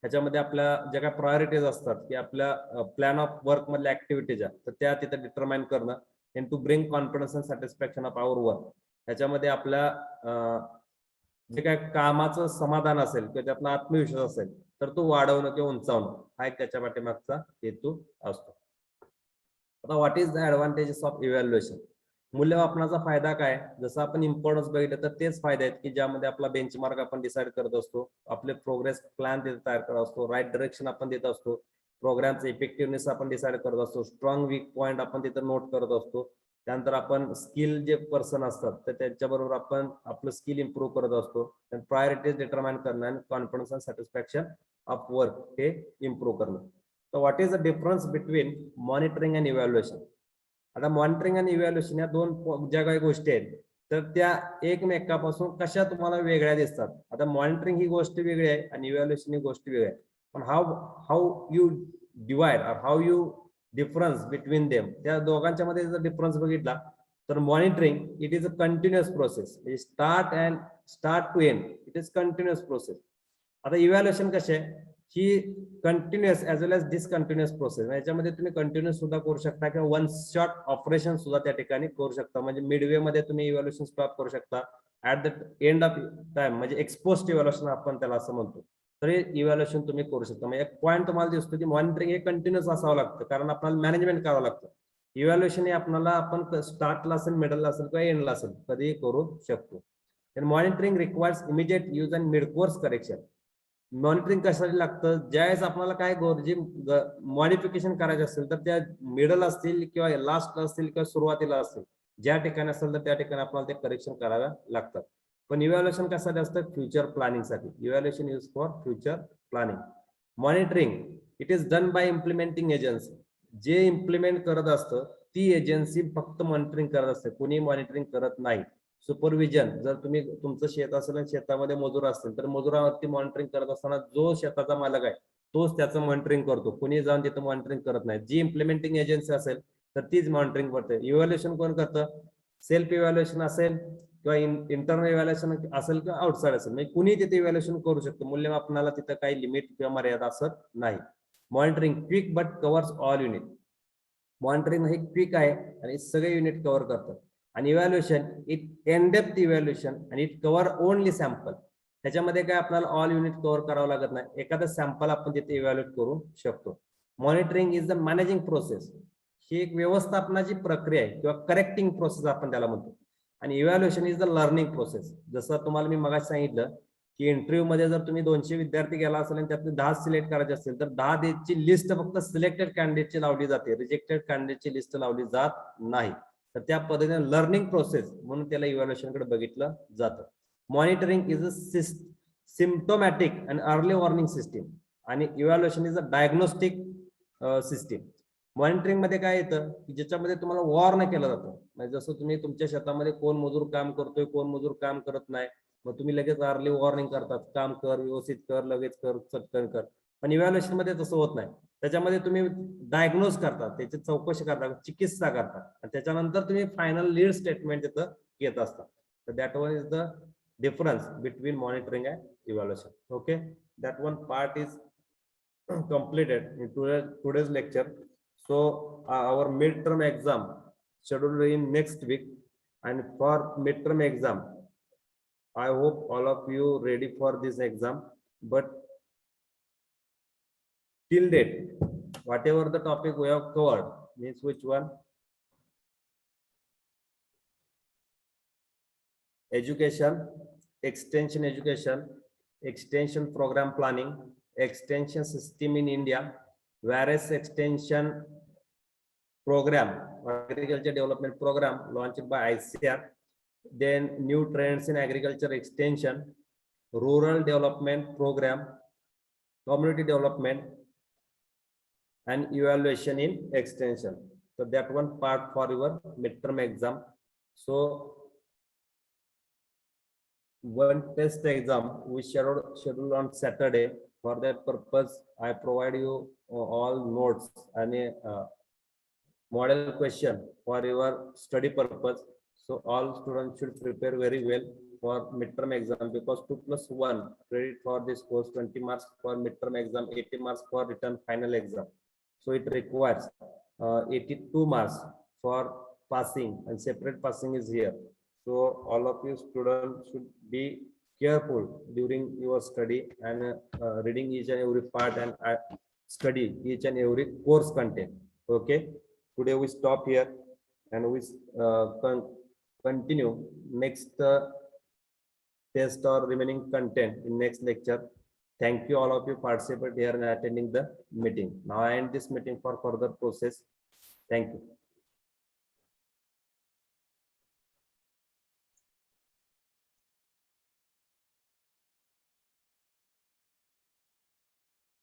ह्याच्यामध्ये आपल्या ज्या काही प्रायोरिटीज असतात की आपल्या प्लॅन ऑफ वर्क मधल्या ऍक्टिव्हिटीज आहेत तर त्या तिथे डिटरमाइन करणं. And to bring confidence and satisfaction of our work. ह्याच्यामध्ये आपल्या जे काय कामाचं समाधान असेल किंवा त्यातला आत्मविश्वास असेल तर तो वाढवणं किंवा उंचावणं हा एक त्याच्या पाठीमागचा हेतू असतो. आता what is the advantages of evaluation. मूल्यमापनाचा फायदा काय. जसं आपण इम्पॉर्टन्स बघितलं तर तेच फायदे आहेत की ज्यामध्ये आपला बेंचमार्क आपण डिसाईड करत असतो, आपले प्रोग्रेस प्लॅन तिथे तयार करत असतो, राईट डिरेक्शन आपण देत असतो, प्रोग्रामचं इफेक्टिव्हनेस आपण डिसाईड करत असतो, स्ट्रॉंग वीक पॉईंट आपण तिथे नोट करत असतो. त्यानंतर आपण स्किल जे पर्सन असतात तर त्यांच्याबरोबर आपण आपलं स्किल इम्प्रूव्ह करत असतो. प्रायोरिटीज डिटरमाइन करणं आणि confidence and satisfaction of work हे इम्प्रूव्ह करणं. तर what is the difference between monitoring and evaluation. आता मॉनिटरिंग आणि इव्हॅल्युएशन या दोन ज्या काही गोष्टी आहेत तर त्या एकमेकापासून कशा तुम्हाला वेगळ्या दिसतात. आता मॉनिटरिंग ही गोष्ट वेगळी आहे आणि इव्हॅल्युएशन ही गोष्ट वेगळी आहे. पण हाऊ यू डिवाइड और how you difference between them, त्या दोघांच्या मध्ये जर डिफरन्स बघितला तर monitoring it is a continuous process. Start to end it is continuous process. आता इव्हॅल्युएशन कसे आहे ही continuous as well as discontinuous process. याच्यामध्ये तुम्ही कंटिन्युअस सुद्धा करू शकता किंवा वन शॉट ऑपरेशन सुद्धा त्या ठिकाणी करू शकता. म्हणजे मिडवे मध्ये तुम्ही इव्हॅल्युएशन स्टॉप करू शकता. At the end of time म्हणजे एक्सपोस्ट इव्हॅल्युएशन आपण त्याला असं म्हणतो, तर इव्हॅल्युएशन तुम्ही करू शकता. म्हणजे एक पॉईंट तुम्हाला दिसतो की मॉनिटरिंग हे कंटिन्युअस असावं लागतं कारण आपल्याला मॅनेजमेंट करावं लागतं. इव्हॅल्युएशन हे आपल्याला आपण स्टार्टला असेल, मिडलला असेल किंवा एंडला असेल कधीही करू शकतो. Monitoring requires immediate use and mid course correction. Monitoring कशासाठी लागतं, ज्यावेळेस आपल्याला काय मॉडिफिकेशन करायचे असेल तर त्या मिडल असतील किंवा लास्ट असतील किंवा सुरुवातीला असतील, ज्या ठिकाणी असेल तर त्या ठिकाणी आपल्याला ते करेक्शन कराव्या लागतात. पण इव्हॅल्युएशन कशासाठी असतं, फ्युचर प्लॅनिंग साठी. Evaluation use for future planning. Monitoring it is done by implementing agency. जे इम्प्लिमेंट करत असतं ती एजन्सी फक्त मॉनिटरिंग करत असते, कोणी मॉनिटरिंग करत नाही. सुपरविजन, जर तुम्ही तुमचं शेत असेल आणि शेतामध्ये मजूर असतील तर मजुरावरती मॉनिटरिंग करत असताना जो शेताचा मालक आहे तोच त्याचं मॉनिटरिंग करतो, कोणी जाऊन तिथं मॉनिटरिंग करत नाही. जी इम्प्लिमेंटिंग एजन्सी असेल तर तीच मॉनिटरिंग करते. इव्हॅल्युएशन कोण करतं, सेल्फ इव्हॅल्युएशन असेल किंवा इंटरनल इव्हॅल्युएशन असेल किंवा आउटसाइड असेल, म्हणजे कुणी तिथे इव्हॅल्युएशन करू शकतो. मूल्यमापनाला तिथं काही लिमिट किंवा मर्यादा असत नाही. Monitoring quick but covers all unit. Monitoring हे क्विक आहे आणि सगळे युनिट कव्हर करतात. आणि evaluation it in depth evaluation आणि इट कव्हर ओनली सॅम्पल. त्याच्यामध्ये काय आपल्याला ऑल युनिट कव्हर करावं लागत नाही, एखादं सॅम्पल आपण तिथे इव्हॅल्युएट करू शकतो. Monitoring is the managing process. ही एक व्यवस्थापनाची प्रक्रिया आहे किंवा करेक्टिंग प्रोसेस आपण त्याला म्हणतो. आणि evaluation is the learning process. जसं तुम्हाला मी मगाशी सांगितलं की इंटरव्ह्यू मध्ये जर तुम्ही 200 विद्यार्थी गेला असेल आणि त्यातले 10 सिलेक्ट करायचे असतील तर 10 ची लिस्ट फक्त सिलेक्टेड कॅन्डिडेटची लावली जाते, रिजेक्टेड कॅन्डिडेटची लिस्ट लावली जात नाही. तर त्या पद्धतीने लर्निंग प्रोसेस म्हणून त्याला इव्हॅल्युएशन कडे बघितलं जातं. Monitoring is a symptomatic and early warning system आणि evaluation is a diagnostic system. Monitoring मध्ये काय येतं की ज्याच्यामध्ये तुम्हाला वॉर्न केलं जातं, म्हणजे जसं तुम्ही तुमच्या शेतामध्ये कोण मजूर काम करतोय, कोण मजूर काम करत नाही, मग तुम्ही लगेच अर्ली वॉर्निंग करतात, काम कर, व्यवस्थित कर, लगेच कर, चटकन कर. पण इव्हॅल्युएशन मध्ये तसं होत नाही. त्याच्यामध्ये तुम्ही डायग्नोज करतात, त्याची चौकशी करतात, चिकित्सा करतात, आणि त्याच्यानंतर तुम्ही फायनल लीड स्टेटमेंट तिथं घेत असतात. तर that one is the difference between monitoring and evaluation. Okay, that one part is completed in today's lecture. So our midterm exam scheduled in next week, and for midterm exam I hope all of you ready for this exam. But till date, whatever the topic we have covered, means which one? Education, extension program planning, extension system in India, various extension program, agriculture development program launched by ICAR, then new trends in agriculture extension, rural development program, community development, and evaluation in extension. So that one part for your midterm exam. So one test exam we schedule on Saturday. For that purpose, I provide you all notes and a model question for your study purpose. So all students should prepare very well for midterm exam, because 2+1 credit for this course, 20 marks for midterm exam, 80 marks for written final exam. So it requires 82 marks for passing, and separate passing is here. So all of you students should be careful during your study, and reading each and every part, and study each and every course content. Okay, today we stop here, and we continue next test or remaining content in next lecture. Thank you all of you participate here and attending the meeting. Now I end this meeting for further process. Thank you.